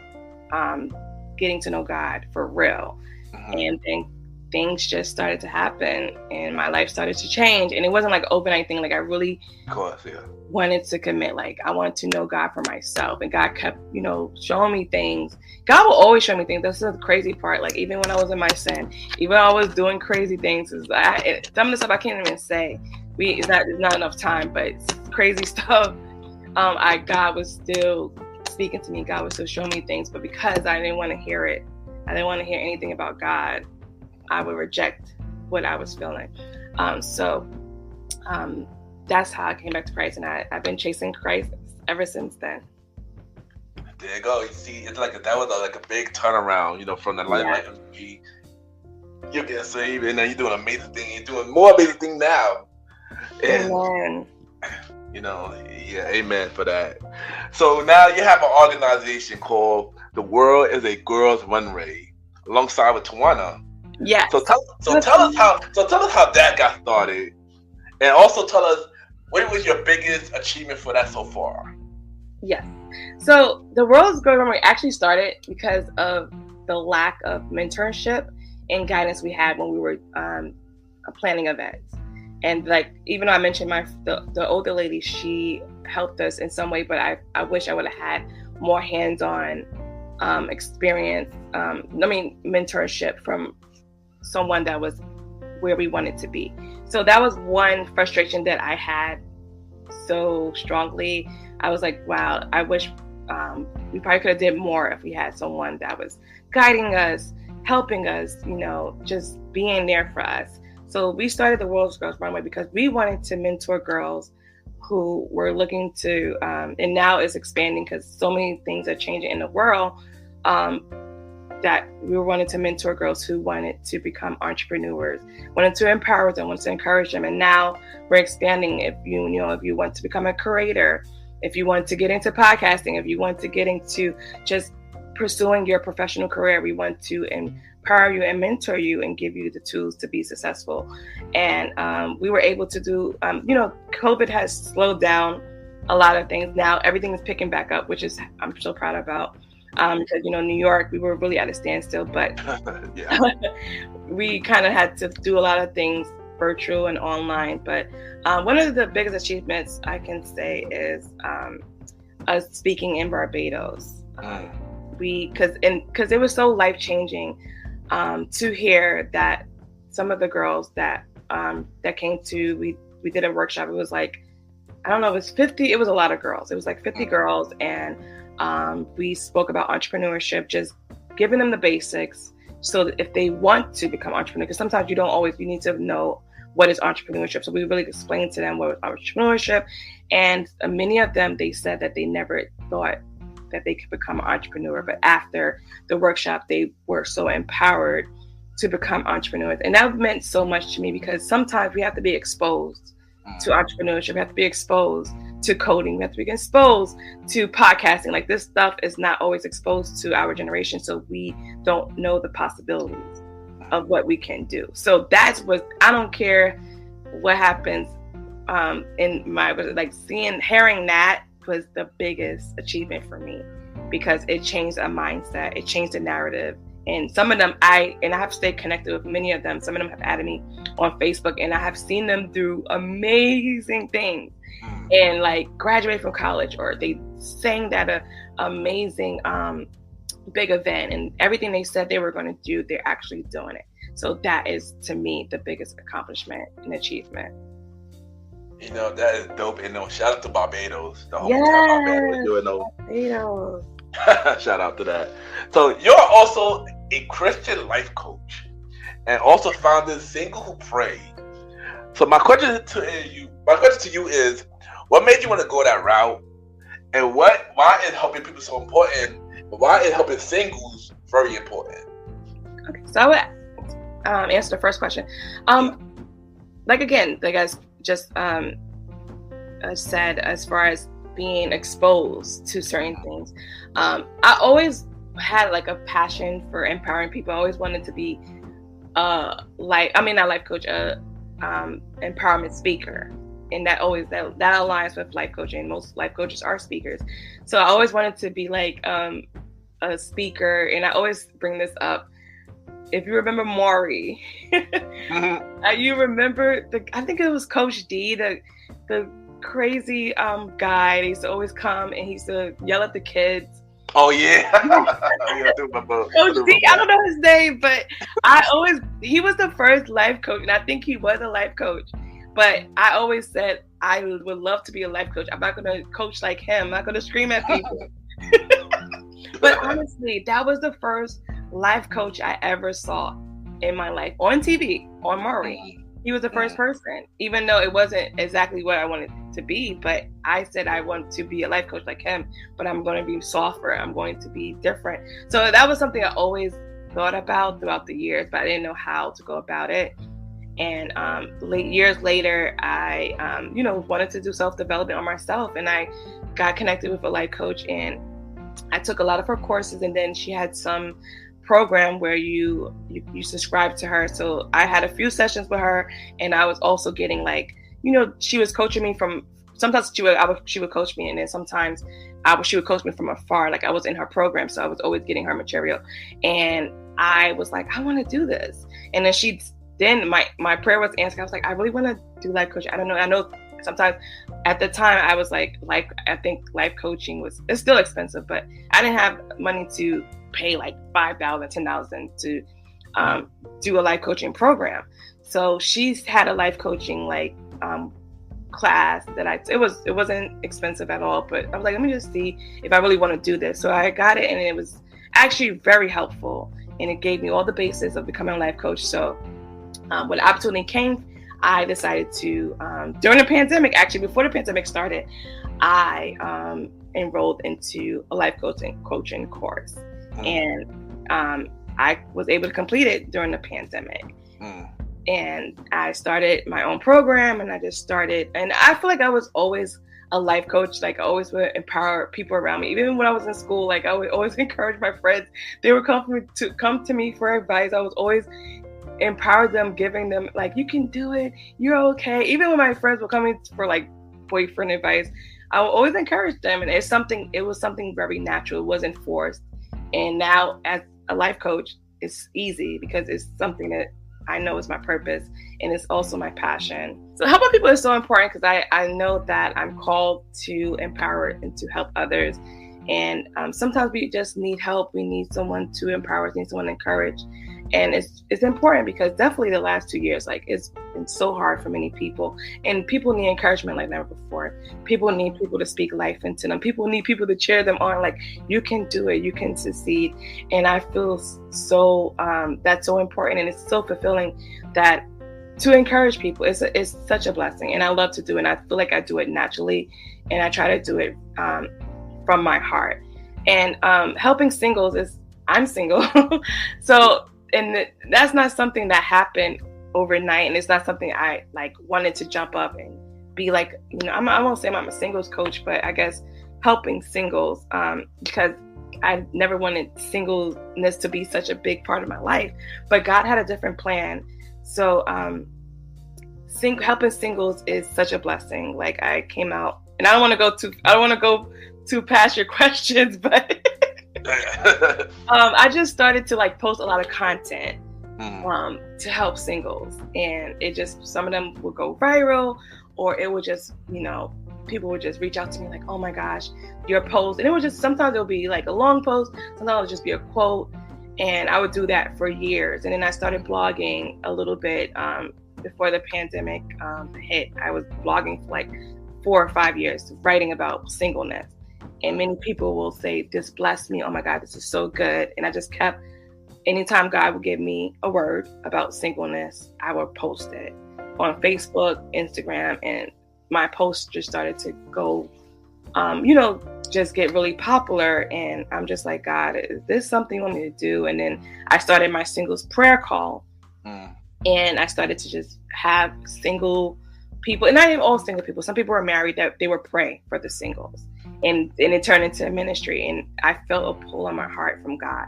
getting to know God for real. And then things just started to happen, and my life started to change. And it wasn't like an overnight thing. Like I really wanted to commit. Like I wanted to know God for myself, and God kept, you know, showing me things. God will always show me things. That's the crazy part. Like even when I was in my sin, even when I was doing crazy things, some of the stuff I can't even say. It's not enough time, but it's crazy stuff. God was still speaking to me. God was still showing me things, but because I didn't want to hear it, I didn't want to hear anything about God, I would reject what I was feeling. So that's how I came back to Christ, and I've been chasing Christ ever since then. There you go. You see, it's like that was like a big turnaround, you know, from the life industry. You get saved, and then you're doing amazing thing. You're doing more amazing thing now. And Yeah, amen for that. So now you have an organization called The World is a Girls Runway, alongside with Tawana. Yes. So tell us how that got started, and also tell us what was your biggest achievement for that so far. Yes. So the World's Girls Runway actually started because of the lack of mentorship and guidance we had when we were planning events. And like, even though I mentioned the older lady, she helped us in some way, but I wish I would have had more hands-on experience. Mentorship from someone that was where we wanted to be. So that was one frustration that I had so strongly. I was like, wow, I wish we probably could have did more if we had someone that was guiding us, helping us, just being there for us. So we started the World's Girls Runway because we wanted to mentor girls who were looking to, and now it's expanding because so many things are changing in the world, that we wanted to mentor girls who wanted to become entrepreneurs, wanted to empower them, wanted to encourage them. And now we're expanding. If you want to become a creator, if you want to get into podcasting, if you want to get into just pursuing your professional career, we want to empower you and mentor you and give you the tools to be successful. And we were able to do, COVID has slowed down a lot of things. Now everything is picking back up, which is I'm so proud about. Because New York, we were really at a standstill, but we kind of had to do a lot of things virtual and online. But one of the biggest achievements I can say is us speaking in Barbados. Because it was so life-changing to hear that some of the girls that came to, we did a workshop. It was like, I don't know, it was 50. It was a lot of girls. It was like 50 girls, and we spoke about entrepreneurship, just giving them the basics so that if they want to become entrepreneurs, because sometimes you need to know what is entrepreneurship. So we really explained to them what was entrepreneurship. And many of them, they said that they never thought that they could become an entrepreneur. But after the workshop, they were so empowered to become entrepreneurs. And that meant so much to me because sometimes we have to be exposed to entrepreneurship. We have to be exposed to coding. We have to be exposed to podcasting. Like, this stuff is not always exposed to our generation. So we don't know the possibilities of what we can do. So that's what, I don't care what happens in my, like, hearing that was the biggest achievement for me because it changed a mindset. It changed the narrative. And some of them, I have stayed connected with many of them. Some of them have added me on Facebook, and I have seen them do amazing things and like graduate from college, or they sang that a amazing big event, and everything they said they were going to do, they're actually doing it. So that is, to me, the biggest accomplishment and achievement. That is dope. And shout out to Barbados. The whole time Barbados doing Barbados. Shout out to that. So you're also a Christian life coach and also founded Single Who Pray. So my question to you is, what made you want to go that route, and why is helping people so important? Why is helping singles very important? Okay, so I would answer the first question. Like I just said, as far as being exposed to certain things, I always had like a passion for empowering people. I always wanted to be not life coach, empowerment speaker, and that aligns with life coaching. Most life coaches are speakers, so I always wanted to be like a speaker. And I always bring this up. If you remember Maury, you remember I think it was Coach D, the crazy guy. He used to always come and he used to yell at the kids. Oh yeah. I do remember. Coach D, I don't know his name, but he was the first life coach, and I think he was a life coach. But I always said I would love to be a life coach. I'm not going to coach like him. I'm not going to scream at people. But honestly, that was the first life coach I ever saw in my life on TV, on Maury. He was the first person, even though it wasn't exactly what I wanted to be. But I said I want to be a life coach like him, but I'm going to be softer. I'm going to be different. So that was something I always thought about throughout the years, but I didn't know how to go about it. And years later, I, wanted to do self-development on myself. And I got connected with a life coach, and I took a lot of her courses. And then she had some program where you subscribe to her. So I had a few sessions with her, and I was also getting she was coaching me from, sometimes she would coach me, and then sometimes she would coach me from afar. Like I was in her program, so I was always getting her material. And I was like, I want to do this. And then my prayer was answered. I was like, I really want to do life coaching. I don't know. I know sometimes at the time I was like, I think life coaching it's still expensive, but I didn't have money to pay like $5,000, $10,000 to do a life coaching program. So she's had a life coaching class that it wasn't expensive at all, but I was like, let me just see if I really want to do this. So I got it, and it was actually very helpful, and it gave me all the basis of becoming a life coach. So when the opportunity came, I decided to, during the pandemic, actually before the pandemic started, I enrolled into a life coaching course. And I was able to complete it during the pandemic. And I started my own program, and I just started, and I feel like I was always a life coach. Like I always would empower people around me. Even when I was in school, like I would always encourage my friends. They would come to me for advice. I was always empower them, giving them like, you can do it, you're okay. Even when my friends were coming for like boyfriend advice, I would always encourage them. And it was something very natural. It wasn't forced. And now as a life coach, it's easy because it's something that I know is my purpose, and it's also my passion. So helping people is so important because I know that I'm called to empower and to help others. And sometimes we just need help. We need someone to empower us, need someone to encourage. And it's important because definitely the last 2 years, like it's been so hard for many people, and people need encouragement like never before. People need people to speak life into them. People need people to cheer them on. Like, you can do it, you can succeed. And I feel so, that's so important. And it's so fulfilling that to encourage people, it's such a blessing. And I love to do it. And I feel like I do it naturally, and I try to do it from my heart. And helping singles I'm single. So, and that's not something that happened overnight, and it's not something I like wanted to jump up and be like, I won't say I'm a singles coach, but I guess helping singles, because I never wanted singleness to be such a big part of my life, but God had a different plan. So helping singles is such a blessing. Like I came out, and I don't want to go too past your questions, but I just started to like post a lot of content to help singles, and some of them would go viral, or it would just, people would just reach out to me like, oh my gosh, your post. And it was just, sometimes it'll be like a long post, sometimes it'll just be a quote. And I would do that for years. And then I started blogging a little bit before the pandemic hit. I was blogging for like 4 or 5 years, writing about singleness. And many people will say, this blessed me. Oh my God, this is so good. And I just kept, anytime God would give me a word about singleness, I would post it on Facebook, Instagram, and my posts just started to go, just get really popular. And I'm just like, God, is this something you want me to do? And then I started my singles prayer call. And I started to just have single people, and not even all single people. Some people were married that they were praying for the singles. And it turned into a ministry. And I felt a pull on my heart from God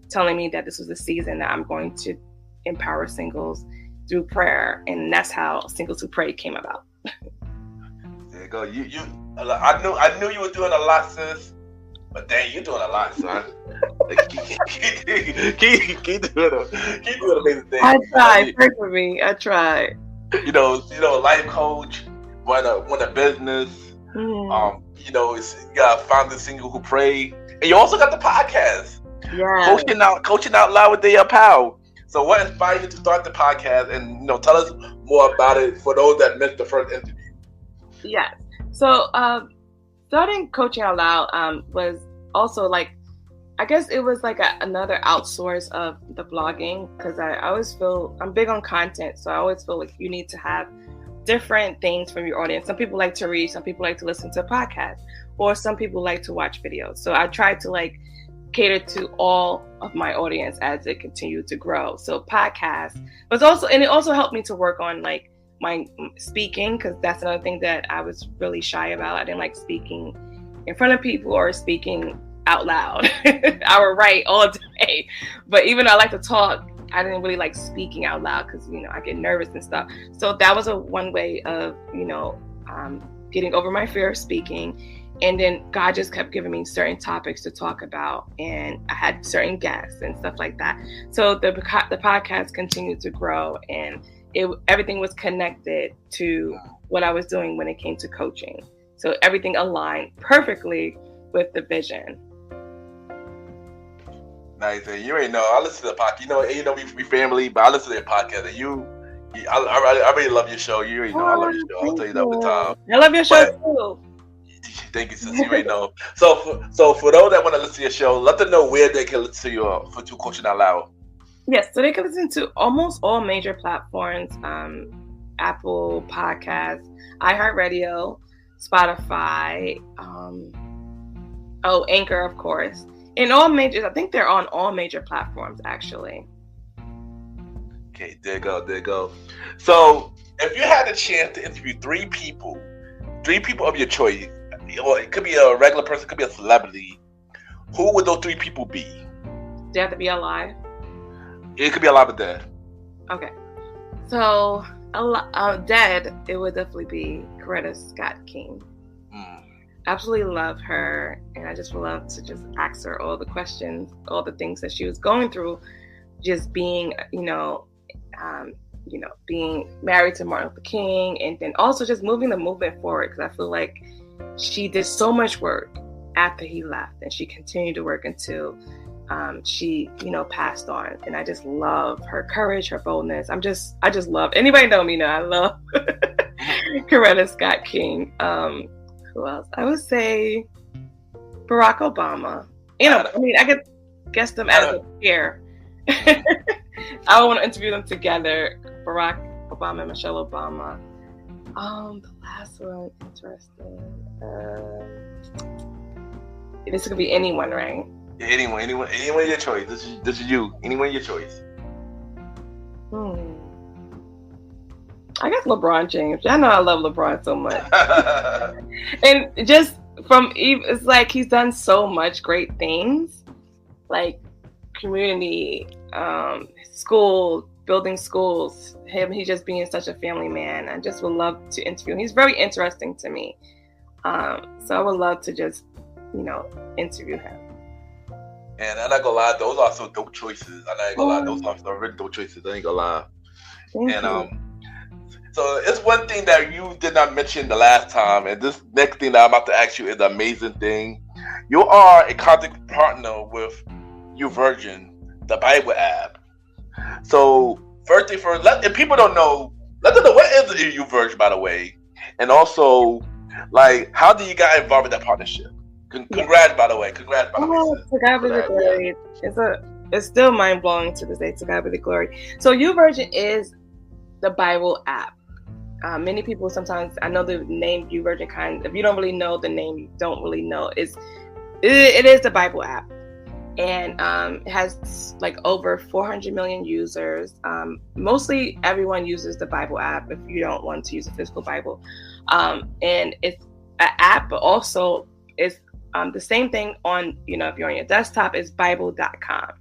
telling me that this was the season that I'm going to empower singles through prayer. And that's how Singles Who Pray came about. There you go. I knew you were doing a lot, sis. But dang, you're doing a lot, son. keep doing amazing things. I try. Pray for me. I try. Life coach, run a business. You got Found the Single Who Pray, and you also got the podcast. Yeah. Coaching out loud with Danielle Pyle. So, what inspired you to start the podcast? And tell us more about it for those that missed the first interview. Yeah. So, starting Coaching Out Loud was also like, I guess it was like another outsource of the blogging, because I always feel I'm big on content. So I always feel like you need to have different things from your audience. Some people like to read, some people like to listen to podcasts, or some people like to watch videos. So I tried to like cater to all of my audience as it continued to grow. So podcast was also, and it also helped me to work on like my speaking, because that's another thing that I was really shy about. I didn't like speaking in front of people or speaking out loud. I would write all day, but even though I like to talk, I didn't really like speaking out loud because, you know, I get nervous and stuff. So that was one way of, you know, getting over my fear of speaking. And then God just kept giving me certain topics to talk about, and I had certain guests and stuff like that. So the podcast continued to grow, and everything was connected to what I was doing when it came to coaching. So everything aligned perfectly with the vision. Nice. And you already know, I listen to the podcast. You know, we family, but I listen to the podcast. And I really love your show. You already know, I love your show. I'll tell you that all the time. I love your show too. Thank you, sis. You already know. So for those that want to listen to your show, let them know where they can listen to your for Two Coaching Out Loud. Yes, so they can listen to almost all major platforms: Apple Podcasts, iHeartRadio, Spotify, Anchor, of course. In all majors, I think they're on all major platforms, actually. Okay, there you go. So, if you had a chance to interview three people of your choice, or it could be a regular person, it could be a celebrity, who would those three people be? They have to be alive? It could be alive or dead. Okay. So, dead, it would definitely be Coretta Scott King. Absolutely love her, and I just would love to just ask her all the questions, all the things that she was going through, just being, being married to Martin Luther King, and then also just moving the movement forward, because I feel like she did so much work after he left, and she continued to work until she, passed on. And I just love her courage, her boldness. I just love, anybody know me now, I love Coretta Scott King. Who else? I would say Barack Obama. I could guess them out of the pair. I want to interview them together. Barack Obama and Michelle Obama. The last one, interesting. This could be anyone, right? Yeah, anyone your choice. This is you. Anyone your choice. I guess LeBron James. I know I love LeBron so much. And just it's like he's done so much great things, like community, school, building schools, he just being such a family man. I just would love to interview him. He's very interesting to me. So I would love to just, interview him. And I'm not gonna lie, those are so dope choices. I'm not gonna lie, those are so really dope choices. I ain't gonna lie. Thank you. So it's one thing that you did not mention the last time, and this next thing that I'm about to ask you is an amazing thing. You are a content partner with YouVersion, the Bible app. So first thing first, if people don't know, let them know what is YouVersion, by the way, and also like how do you get involved in that partnership? Congrats, by the way. Congrats, by the way. To God be the glory. It's still mind blowing to this day. To God be the glory. So YouVersion is the Bible app. Many people sometimes, I know the name YouVersion if you don't really know the name, you don't really know. It is the Bible app, and it has like over 400 million users. Mostly everyone uses the Bible app if you don't want to use a physical Bible, and it's an app, but also it's the same thing on, if you're on your desktop, it's Bible.com.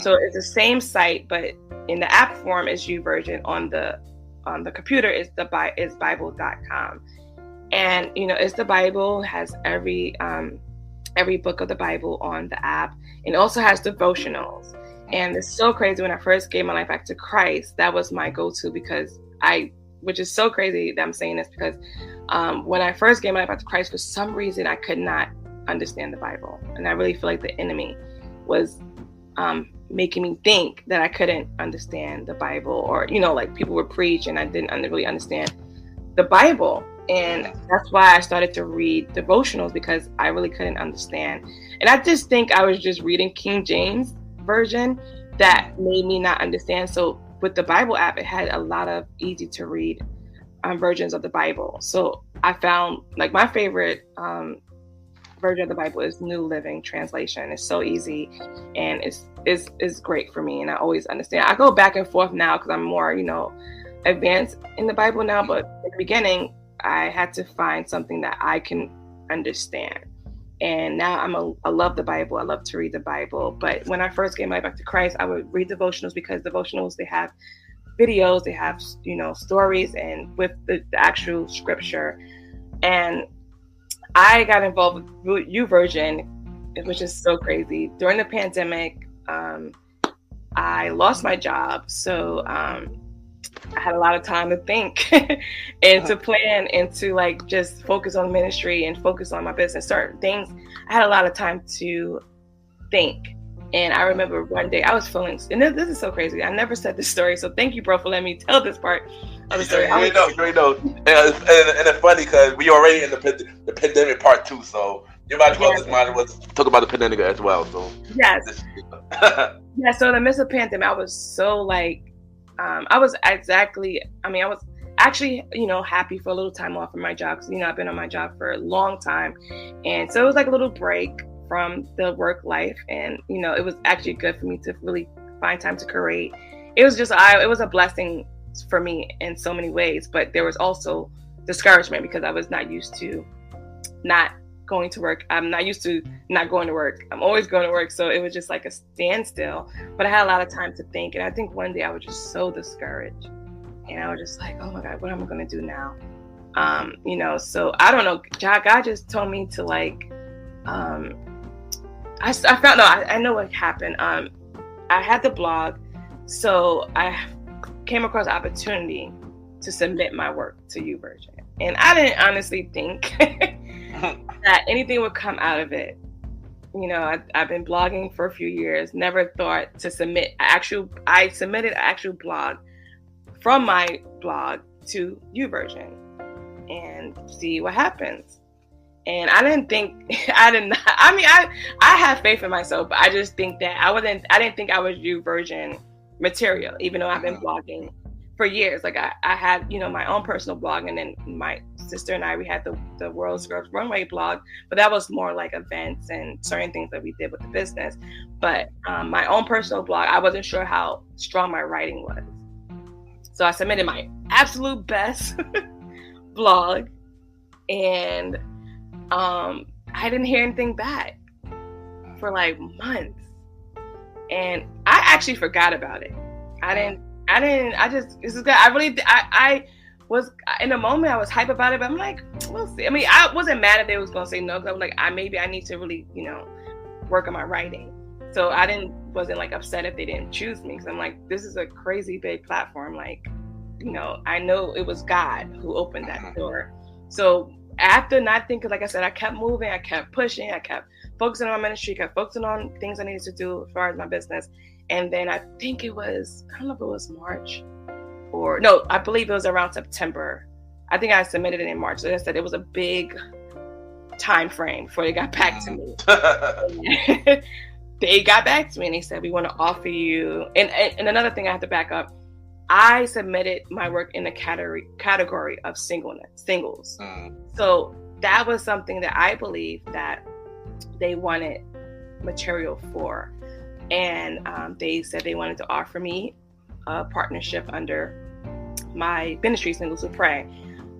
So it's the same site, but in the app form is YouVersion. On the computer is Bible.com, and it's the Bible, has every book of the Bible on the app, and also has devotionals. And it's so crazy. When I first gave my life back to Christ, that was my go-to, which is so crazy that I'm saying this, because when I first gave my life back to Christ, for some reason I could not understand the Bible, and I really feel like the enemy was making me think that I couldn't understand the Bible, or like people would preach and I didn't really understand the Bible. And that's why I started to read devotionals, because I really couldn't understand. And I just think I was just reading King James version that made me not understand. So with the Bible app, it had a lot of easy to read versions of the Bible. So I found like my favorite version of the Bible is New Living Translation. It's so easy, and it's great for me, and I always understand. I go back and forth now because I'm more, advanced in the Bible now, but in the beginning, I had to find something that I can understand. And now I love the Bible. I love to read the Bible. But when I first gave my life back to Christ, I would read devotionals, because devotionals, they have videos, they have, stories, and with the actual scripture. And I got involved with YouVersion, which is so crazy. During the pandemic, I lost my job. So I had a lot of time to think and to plan and to just focus on ministry and focus on my business, certain things. I had a lot of time to think. And I remember one day I was feeling, and this is so crazy. I never said this story. So thank you, bro, for letting me tell this part of the story. You know. And it's funny because we already in the pandemic part 2. So you might as well talk about the pandemic as well. So yes. Yeah. So in the midst of the pandemic, I was so I was actually, happy for a little time off from my job. Because, I've been on my job for a long time. And so it was like a little break from the work life. And, it was actually good for me to really find time to create. It was just, it was a blessing for me in so many ways. But there was also discouragement because I was not used to not going to work. I'm not used to not going to work. I'm always going to work. So it was just like a standstill, but I had a lot of time to think. And I think one day I was just so discouraged, and I was just like, oh my God, what am I going to do now? So I don't know. God just told me to I know what happened. I had the blog. So I came across the opportunity to submit my work to YouVersion. And I didn't honestly think that anything would come out of it. I've been blogging for a few years, never thought to submit I submitted an actual blog from my blog to YouVersion and see what happens. And I didn't think, I have faith in myself, but I just think that I didn't think I was YouVersion material, even though I've been blogging for years. I had, my own personal blog, and then my sister and I, we had the World's Girls Runway blog, but that was more like events and certain things that we did with the business. But my own personal blog, I wasn't sure how strong my writing was. So I submitted my absolute best blog, and I didn't hear anything back for months. And I actually forgot about it. I was in a moment, I was hype about it, but I'm like, we'll see. I wasn't mad if they was going to say no, because I was like, maybe I need to really, work on my writing. So I wasn't upset if they didn't choose me, because I'm like, this is a crazy big platform. I know it was God who opened that door. So after not thinking, like I said, I kept moving, I kept pushing, I kept focusing on my ministry, kept focusing on things I needed to do as far as my business. And then I think it was, I don't know if it was March or no, I believe it was around September. I think I submitted it in March. So like I said, it was a big time frame before they got back to me. They got back to me and they said, we want to offer you. And another thing I have to back up, I submitted my work in the category of singles. So that was something that I believe that they wanted material for. And they said they wanted to offer me a partnership under my ministry, Singles Who Pray.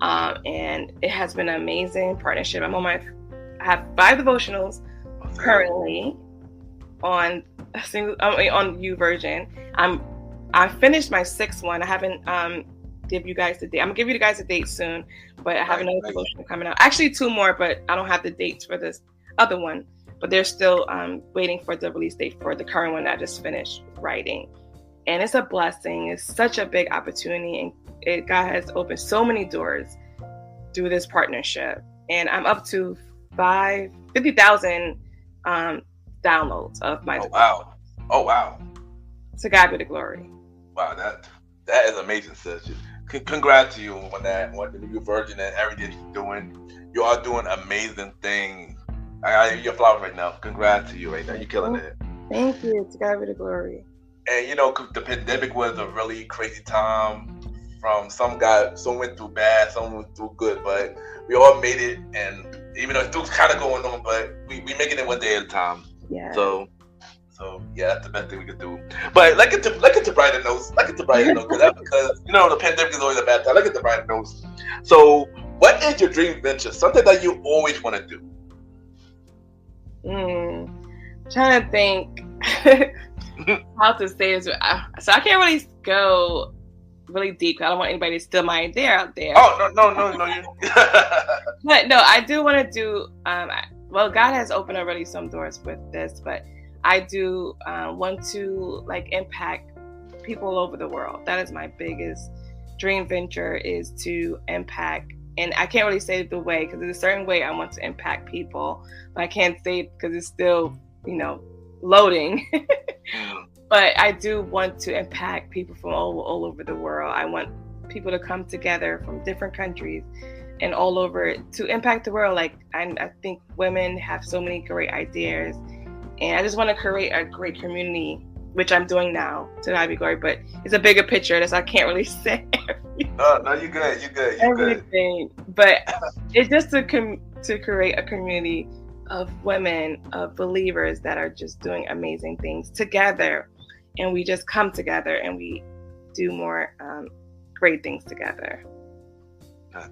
And it has been an amazing partnership. I have 5 devotionals currently on YouVersion. I finished my 6th one. I haven't give you guys the date. I'm gonna give you guys a date soon, but I have another devotional coming out. Actually 2 more, but I don't have the dates for this other one. But they're still waiting for the release date for the current one that I just finished writing. And it's a blessing. It's such a big opportunity. And God has opened so many doors through this partnership. And I'm up to 50,000 downloads of my Oh, wow. To God be the glory. Wow, that is amazing, sis. Congrats to you on that, on the YouVersion and everything you're doing. You are doing amazing things. I got your flowers right now. Congrats to you right now. You're killing it. Thank you. To God be the glory. And the pandemic was a really crazy time. Some went through bad, some went through good, but we all made it, and even though it's kind of going on, but we making it one day at a time. Yeah. So yeah, that's the best thing we could do. But let's get to brighter notes. Because you know the pandemic is always a bad time. Let's get to brighter notes. So, what is your dream venture? Something that you always want to do? Trying to think how to say this. So I can't really go really deep. I don't want anybody to steal my idea out there. Oh no! But no, I do want to do. Well, God has opened already some doors with this, but I do want to like impact people all over the world. That is my biggest dream venture, is to impact. And I can't really say the way, because there's a certain way I want to impact people, but I can't say it because it's still, loading. But I do want to impact people from all over the world. I want people to come together from different countries and all over to impact the world. Like I think women have so many great ideas, and I just want to create a great community, which I'm doing now, to God be glory. But it's a bigger picture, so I can't really say everything. No, you're good. You're good. But it's just to create a community of women, of believers that are just doing amazing things together, and we just come together and we do more great things together.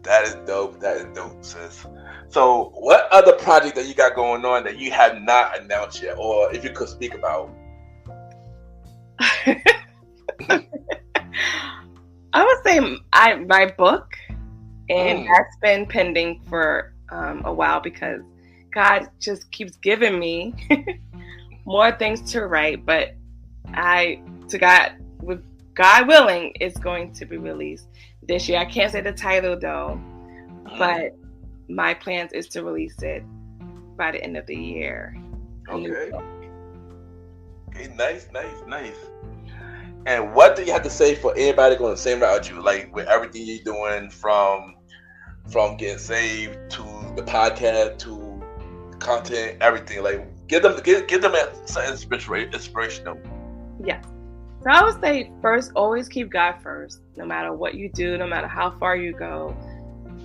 That is dope. That is dope, sis. So, what other project that you got going on that you have not announced yet, or if you could speak about? I would say my book, and that's been pending for a while, because God just keeps giving me more things to write. But with God willing, it's going to be released this year. I can't say the title though, but my plans is to release it by the end of the year. Okay. Okay, nice. And what do you have to say for anybody going the same route as you, like with everything you're doing, from getting saved to the podcast to content, everything? Like, give them something inspirational. Yeah. So I would say, first, always keep God first. No matter what you do, no matter how far you go,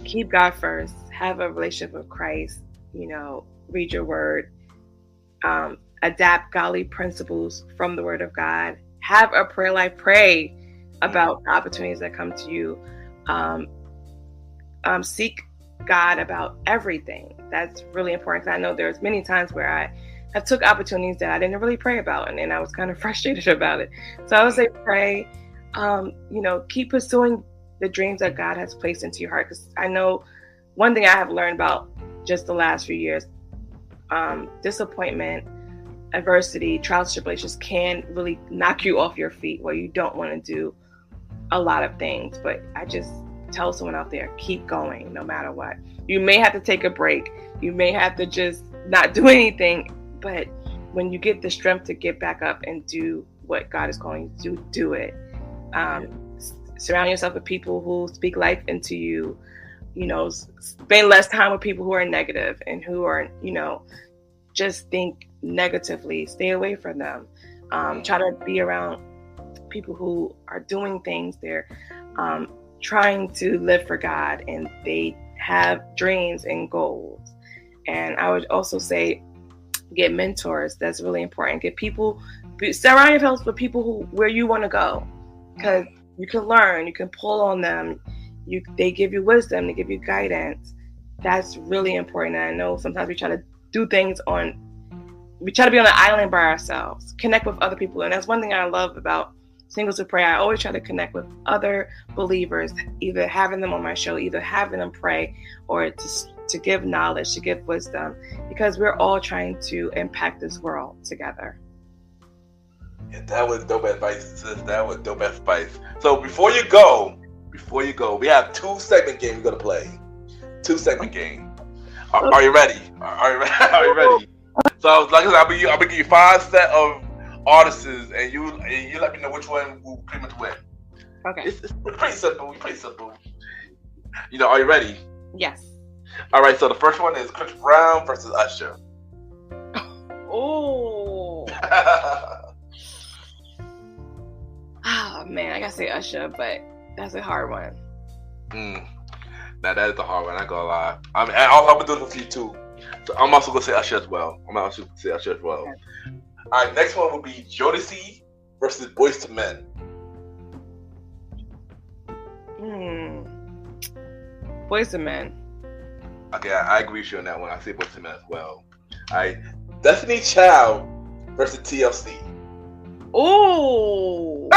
keep God first. Have a relationship with Christ. Read your word. Adapt godly principles from the word of God. Have a prayer life. Pray about opportunities that come to you. Seek God about everything. That's really important, because I know there's many times where I have took opportunities that I didn't really pray about, and then I was kind of frustrated about it. So I would say pray. Keep pursuing the dreams that God has placed into your heart, because I know one thing I have learned about just the last few years, disappointment, adversity, trials, tribulations can really knock you off your feet, where you don't want to do a lot of things. But I just tell someone out there, keep going no matter what. You may have to take a break. You may have to just not do anything. But when you get the strength to get back up and do what God is calling you to do it. Surround yourself with people who speak life into you. Spend less time with people who are negative and who are, just think negatively. Stay away from them. Try to be around people who are doing things. They're trying to live for God, and they have dreams and goals. And I would also say, get mentors. That's really important. Surround yourself with people where you want to go, because you can learn, you can pull on them. They give you wisdom, they give you guidance. That's really important. And I know sometimes we try to do things we try to be on an island by ourselves, connect with other people. And that's one thing I love about Singles Who Pray. I always try to connect with other believers, either having them on my show, either having them pray, or to give knowledge, to give wisdom, because we're all trying to impact this world together. Yeah, that was dope advice, sis. That was dope advice. So before you go, we have 2-segment game we're gonna play. 2-segment game. Are you ready? Are you ready? So like I said, I'm gonna give you 5 set of artists, and you let me know which one will pretty much win. Okay. It's pretty simple. Are you ready? Yes. All right. So the first one is Chris Brown versus Usher. Oh. Oh man, I gotta say Usher, but that's a hard one. That is the hard one. I ain't gonna lie. I'm gonna do this for you too. So I'm also gonna say Usher as well. All right, next one will be Jodeci versus Boyz II Men. Boyz II Men. Okay, I agree with you on that one. I say Boyz II Men as well. All right, Destiny Child versus TLC. Ooh.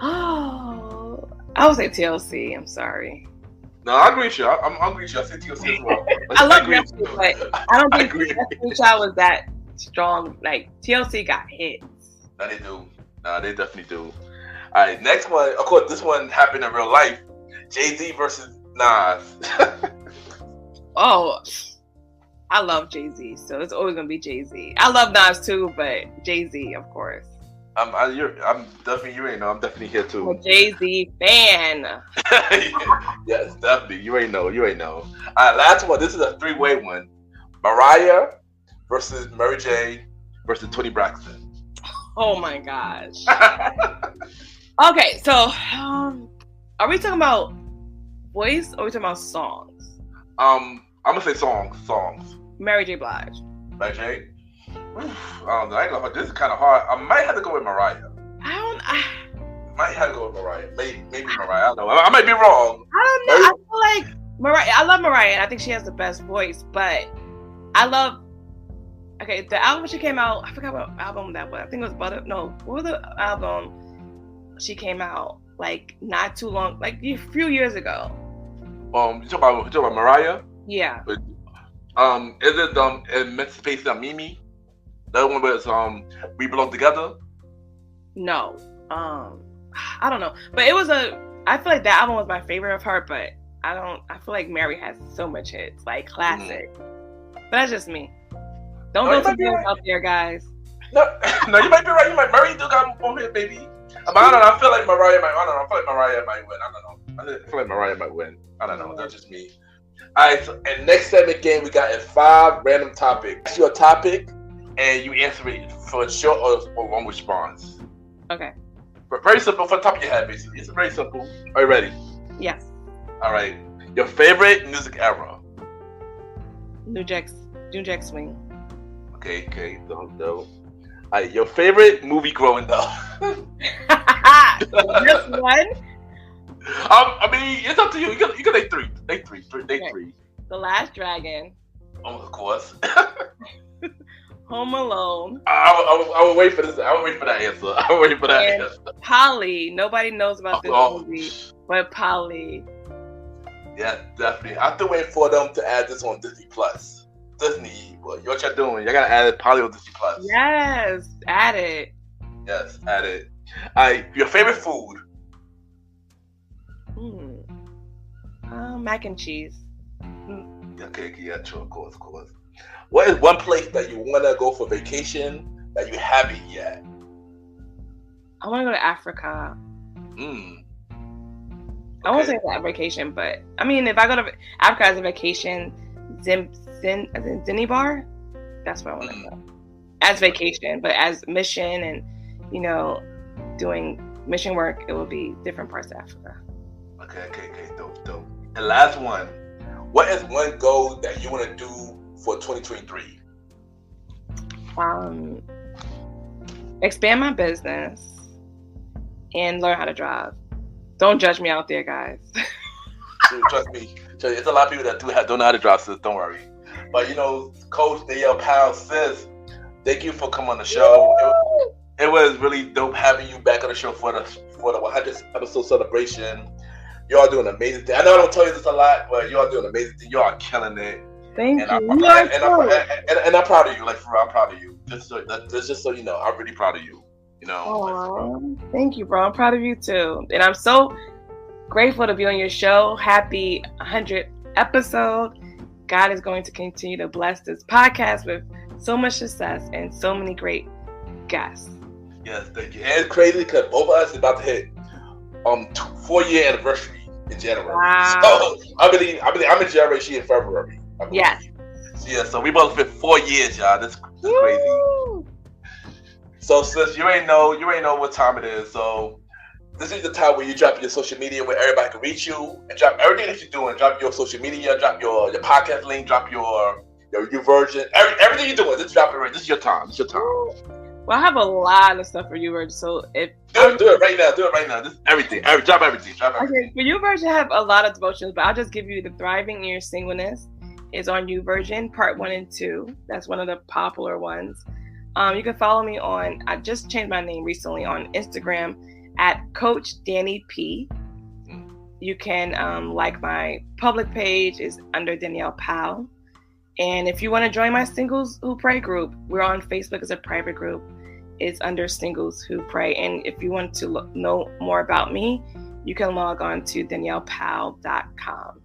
Oh, I would say TLC. I'm sorry. No, I agree with you. I'm agree with you. I say TLC as well. I love Destiny, but I don't think Destiny Child was that strong. Like TLC got hits. No, they do. No, they definitely do. All right, next one. Of course, this one happened in real life. Jay-Z versus Nas. Oh, I love Jay-Z, so it's always gonna be Jay-Z. I love Nas too, but Jay-Z, of course. I'm definitely, you ain't know. I'm definitely here too. I'm a Jay-Z fan. Yes, definitely. You ain't know. All right, last one. This is a three-way one. Mariah versus Mary J versus Toni Braxton. Oh my gosh. Okay, so are we talking about voice or are we talking about songs? I'm gonna say songs. Mary J. Blige. Mary J. I don't know. I ain't gonna. This is kind of hard. I might have to go with Mariah. Might have to go with Mariah. Maybe Mariah. I don't know. I might be wrong. I don't know. I feel like Mariah. I love Mariah, and I think she has the best voice. But I love. Okay, the album she came out. I forgot what album that was. I think it was Butter. No, what was the album she came out? Like not too long, like a few years ago. You talk about Mariah? Yeah. Is it Emancipation Mimi? That one was We Belong Together? No. I don't know. But it was I feel like that album was my favorite of her, but I feel like Mary has so much hits, like classic. But that's just me. Don't go too deep out there, guys. No, you might be right. Mary do got more hit, baby. I don't know. I feel like Mariah might. I feel like Mariah might win. I don't know. I feel like Mariah might win. I don't know. That's just me. All right. So, and next segment game, we got 5 random topics. Ask you a topic, and you answer it for a short or long response. Okay. Very simple, from the top of your head, basically. It's very simple. Are you ready? Yes. All right. Your favorite music era? New Jack Swing. Okay. Don't know. All right. Your favorite movie growing up? Just one? I mean, it's up to you. You can name three. Name three. The Last Dragon. Oh, of course. Home Alone. I will wait for this. I will wait for that answer. Polly. Nobody knows about this movie, but Polly. Yeah, definitely. I have to wait for them to add this on Disney Plus. Disney, what y'all doing? Y'all gotta add Polly on Disney Plus. Yes, add it. Yes, add it. Alright, your favorite food? Mac and cheese. Okay, yeah, true, of course. What is one place that you wanna go for vacation that you haven't yet? I wanna go to Africa. Okay. I won't say that vacation, but I mean, if I go to Africa as a vacation, Zanzibar, that's where I want to go. As vacation, but as mission and, doing mission work, it will be different parts of Africa. Okay, dope. And last one, what is one goal that you want to do for 2023? Expand my business and learn how to drive. Don't judge me out there, guys. Trust me. There's a lot of people that don't know how to drive, so don't worry. But Coach Danielle Pyle says, thank you for coming on the show. It was really dope having you back on the show for the 100th episode celebration. Y'all doing an amazing thing. I know I don't tell you this a lot, but y'all doing an amazing thing. Y'all are killing it. Thank you. I'm proud of you. Like, for real, I'm proud of you. Just so you know, I'm really proud of you. Thank you, bro. I'm proud of you too. And I'm so grateful to be on your show. Happy 100th episode. God is going to continue to bless this podcast with so much success and so many great guests. Yes, thank you. And it's crazy because both of us is about to hit 4-year anniversary in January. Wow. So I believe I'm in January, she in February. Yes. Yeah, so we both fit 4 years, y'all. This is crazy. So sis, you ain't know what time it is. So this is the time where you drop your social media where everybody can reach you and drop everything that you're doing. Drop your social media, drop your podcast link, drop your YouVersion, everything you're doing. Just drop it right. This is your time. It's your time. Well, I have a lot of stuff for YouVersion, so if do it right now. Do it right now. This everything. Drop everything. Okay, for YouVersion, I have a lot of devotions, but I'll just give you the Thriving in Your Singleness is on YouVersion, part 1 and 2. That's one of the popular ones. You can follow me on, I just changed my name recently, on Instagram at Coach Danny P. You can like my public page is under Danielle Pyle. And if you want to join my Singles Who Pray group, we're on Facebook as a private group. It's under Singles Who Pray. And if you want to know more about me, you can log on to daniellepyle.com.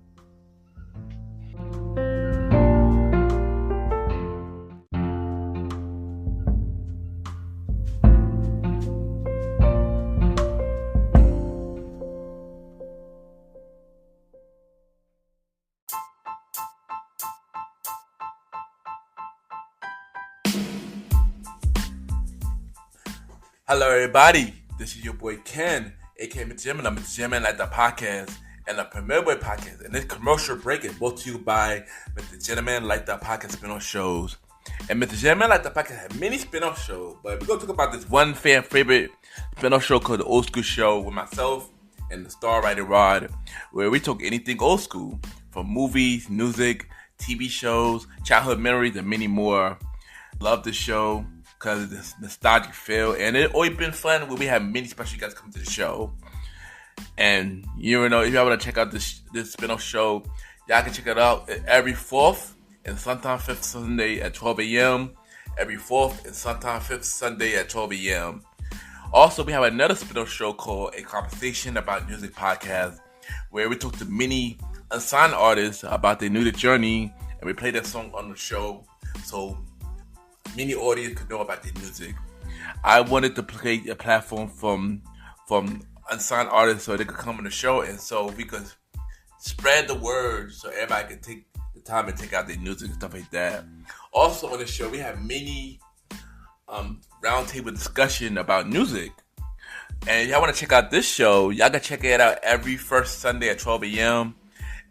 Hello, everybody. This is your boy Ken, aka MrGentleman. I'm MrGentleman like the podcast and the Premier Boy podcast. And this commercial break is brought to you by MrGentleman like the podcast spin-off shows. And MrGentleman like the podcast has many spin-off shows, but we're gonna talk about this one fan favorite spin-off show called The Old School Show with myself and the star writer Rod, where we talk anything old school, from movies, music, TV shows, childhood memories, and many more. Love the show because of this nostalgic feel, and it's always been fun when we have many special guests come to the show. And you know, if y'all want to check out this spin-off show, y'all can check it out every 4th and sometimes 5th Sunday at 12 a.m. Every 4th and sometimes 5th Sunday at 12 a.m. Also, we have another spin-off show called A Conversation About Music Podcast, where we talk to many unsigned artists about their music journey, and we play their song on the show, so many audience could know about their music. I wanted to play a platform from unsigned artists so they could come on the show, and so we could spread the word so everybody could take the time and take out their music and stuff like that. Also on the show, we have many roundtable discussion about music. And y'all want to check out this show, y'all can check it out every first Sunday at 12 a.m.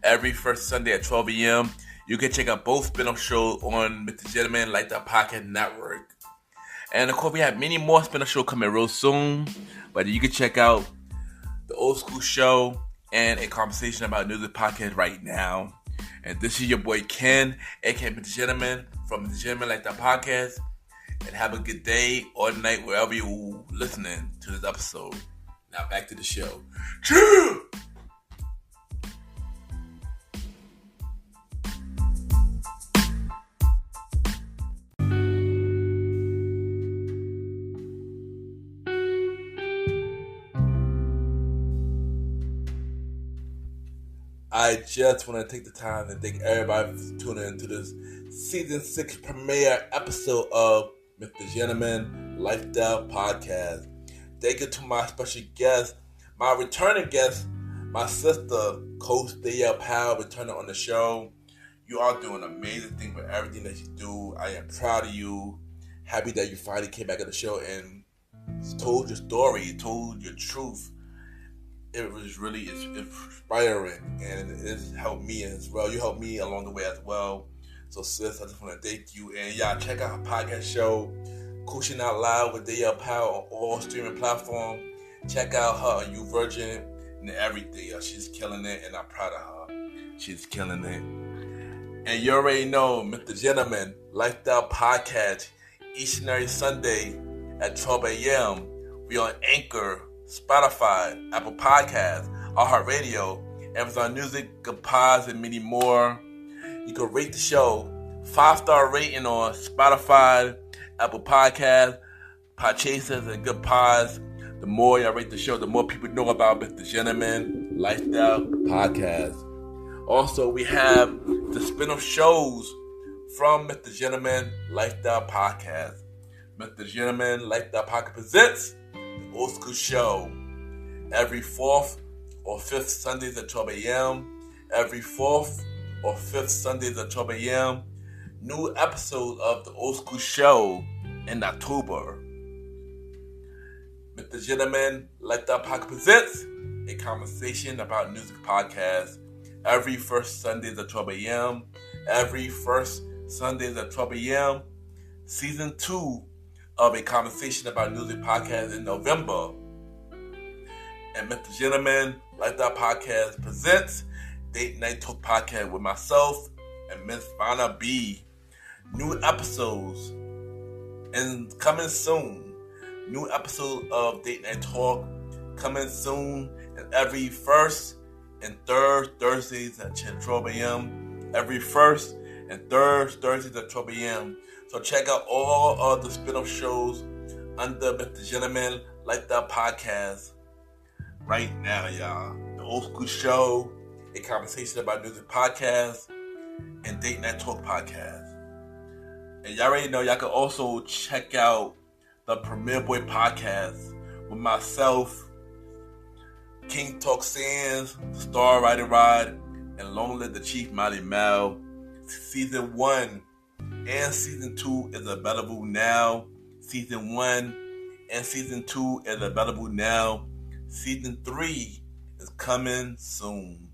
Every first Sunday at 12 a.m. You can check out both spin-off shows on MrGentleman like the podcast network. And of course, we have many more spin-off shows coming real soon. But you can check out The Old School Show and A Conversation About Music podcast right now. And this is your boy Ken, aka MrGentleman from MrGentleman like the podcast. And have a good day or night wherever you're listening to this episode. Now back to the show. Cheers! I just want to take the time to thank everybody for tuning into this season 6 premiere episode of MrGentleman Lifestyle Podcast. Thank you to my special guest, my returning guest, my sister, Coach Danielle Pyle, returning on the show. You are doing amazing things with everything that you do. I am proud of you. Happy that you finally came back on the show and told your story, told your truth. It was really inspiring, and it's helped me as well. You helped me along the way as well. So sis, I just want to thank you. And y'all check out her podcast show, Coaching Out Loud with Danielle Pyle, on all streaming platforms. Check out her on YouVersion and everything. She's killing it, and I'm proud of her. She's killing it. And you already know, MrGentleman Lifestyle Podcast, each and every Sunday at 12 a.m. We on Anchor, Spotify, Apple Podcasts, iHeartRadio, Amazon Music, Good Pods, and many more. You can rate the show 5-star rating on Spotify, Apple Podcasts, Podchasers, and Good Pods. The more y'all rate the show, the more people know about MrGentleman Lifestyle Podcast. Also, we have the spin-off shows from MrGentleman Lifestyle Podcast. MrGentleman Lifestyle Podcast presents The Old School Show every 4th or 5th Sundays at 12 a.m. Every 4th or 5th Sundays at 12 a.m. New episode of The Old School Show in October. MrGentleman Lifestyle Podcast presents a conversation about music podcast every first Sundays at 12 a.m. Every first Sundays at 12 a.m. Season 2 of a conversation about music podcast in November. And MrGentleman Lifestyle Podcast presents Date Night Talk Podcast with myself and Miss Vanna B. New episodes and coming soon. New episode of Date Night Talk coming soon, and every first and third Thursdays at 12 a.m. Every first and third Thursdays at 12 a.m. So check out all of the spin-off shows under MrGentleman Lifestyle Podcast right now, y'all. The Old School Show, a conversation about music podcast, and Date Night Talk Podcast. And y'all already know y'all can also check out the Premier Boy Podcast with myself, King Talk Sands, Star Rider Rod, and Long Live the Chief Mighty Mel. Season 1 and Season 2 is available now. Season 1 and Season 2 is available now. Season 3 is coming soon.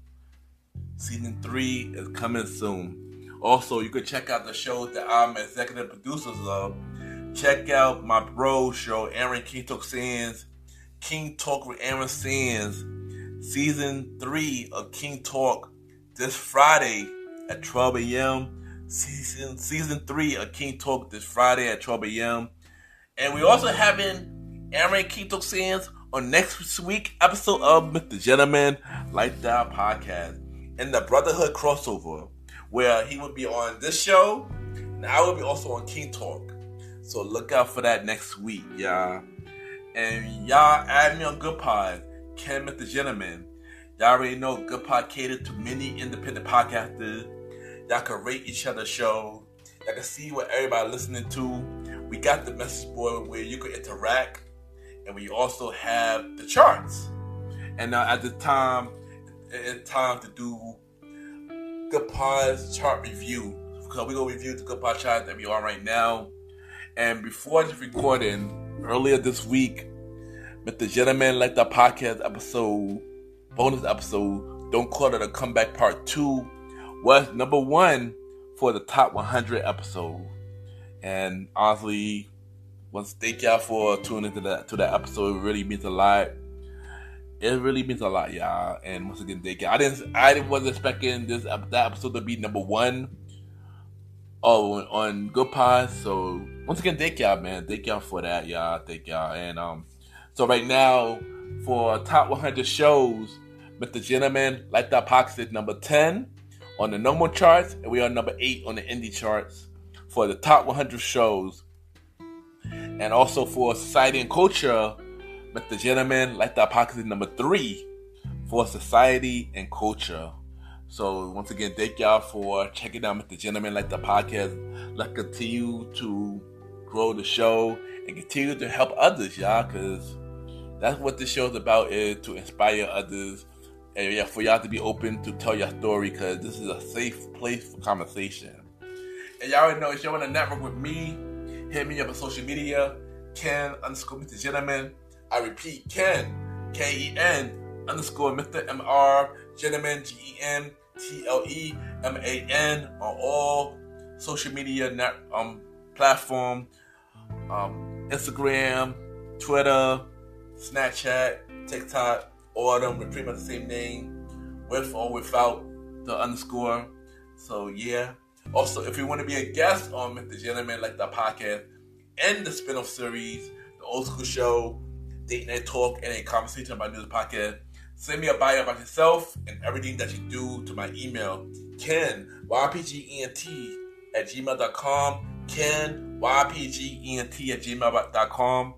Season 3 is coming soon. Also, you can check out the shows that I'm executive producers of. Check out my bro show, Aaron King Talk Sands, King Talk with Aaron Sands, Season 3 of King Talk this Friday at 12 a.m. Season 3 of King Talk this Friday at 12 a.m. And we also having Aaron King Talk Sands on next week's episode of MrGentleman Lifestyle Podcast in the Brotherhood crossover, where he will be on this show and I will be also on King Talk. So look out for that next week, y'all. And y'all add me on Good Pod, Ken MrGentleman. Y'all already know Good Pod catered to many independent podcasters. Y'all can rate each other's show. Y'all can see what everybody listening to. We got the message board where you can interact. And we also have the charts. And now at the time, it's time to do Good Pod's chart review. Because we're going to review the Good Pod chart that we are right now. And before this recording, earlier this week, MrGentleman Lifestyle Podcast bonus episode, Don't Call It a Comeback Part 2, was number 1 for the top 100 episode. And honestly, once thank y'all for tuning into that episode. It really means a lot. It really means a lot, y'all. And once again, thank y'all. I wasn't expecting that episode to be number 1 on Good Pod. So once again, thank y'all, man. Thank y'all for that, y'all. Thank y'all. And so right now, for top 100 shows, MrGentleman Lifestyle Podcast is number 10 on the normal charts, and we are number 8 on the indie charts for the top 100 shows. And also for Society and Culture, MrGentleman Lifestyle Podcast is number 3 for Society and Culture. So once again, thank y'all for checking out MrGentleman Lifestyle Podcast. Let's continue to grow the show and continue to help others, y'all, because that's what this show is about, is to inspire others. And yeah, for y'all to be open to tell your story, because this is a safe place for conversation. And y'all already know, if you want to network with me, hit me up on social media, Ken_MrGentleman. I repeat, Ken, Ken _Mr. MR Gentleman, GENTLEMAN on all social media platform, Instagram, Twitter, Snapchat, TikTok, all of them with pretty much the same name, with or without the underscore. So yeah. Also, if you want to be a guest on MrGentleman Lifestyle Podcast and the spin-off series, the Old School Show, Date Night Talk, and a conversation about music podcast, send me a bio about yourself and everything that you do to my email, Ken, YPGENT @gmail.com, Ken, YPGENT @gmail.com,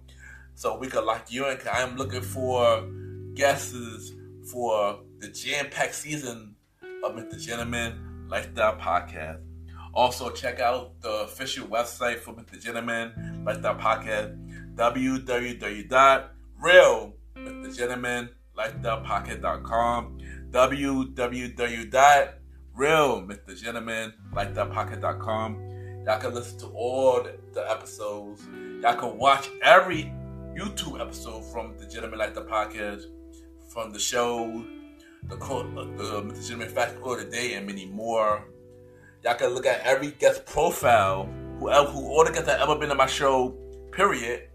so we can lock you in, because I am looking for guests for the jam-packed season of MrGentleman Lifestyle Podcast. Also, check out the official website for MrGentleman Lifestyle Podcast, www.realmrgentlemanlifestylepodcast.com, www.realmrgentlemanlifestylepodcast.com. Y'all can listen to all the episodes. Y'all can watch every YouTube episode from the Gentleman Like the Podcast, from the show, the Mr. Gentleman Fact Quote of the Day, and many more. Y'all can look at every guest profile, who all the guests that ever been on my show, period.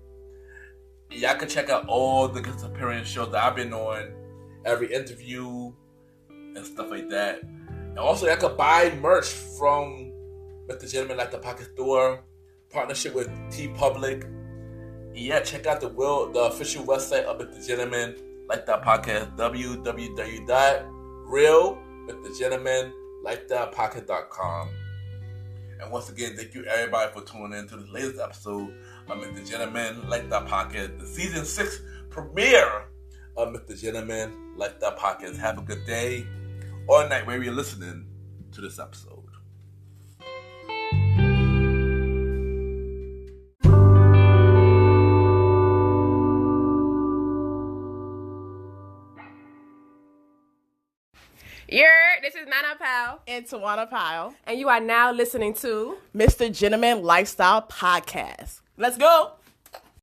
Y'all can check out all the guest appearance shows that I've been on, every interview, and stuff like that. And also, y'all can buy merch from Mr. Gentleman Like the Pocket Store, partnership with TeePublic. Yeah, check out the official website of Mr. Gentleman Like That Podcast, www.realmrgentlemanlikethatpocket.com. And once again, thank you everybody for tuning in to the latest episode of Mr. Gentleman Like That Podcast, the season 6 premiere of Mr. Gentleman Like That Podcast. Have a good day or night wherever you're listening to this episode. This is Danielle Pyle and Tawana Pyle, and you are now listening to Mr. Gentleman Lifestyle Podcast. Let's go.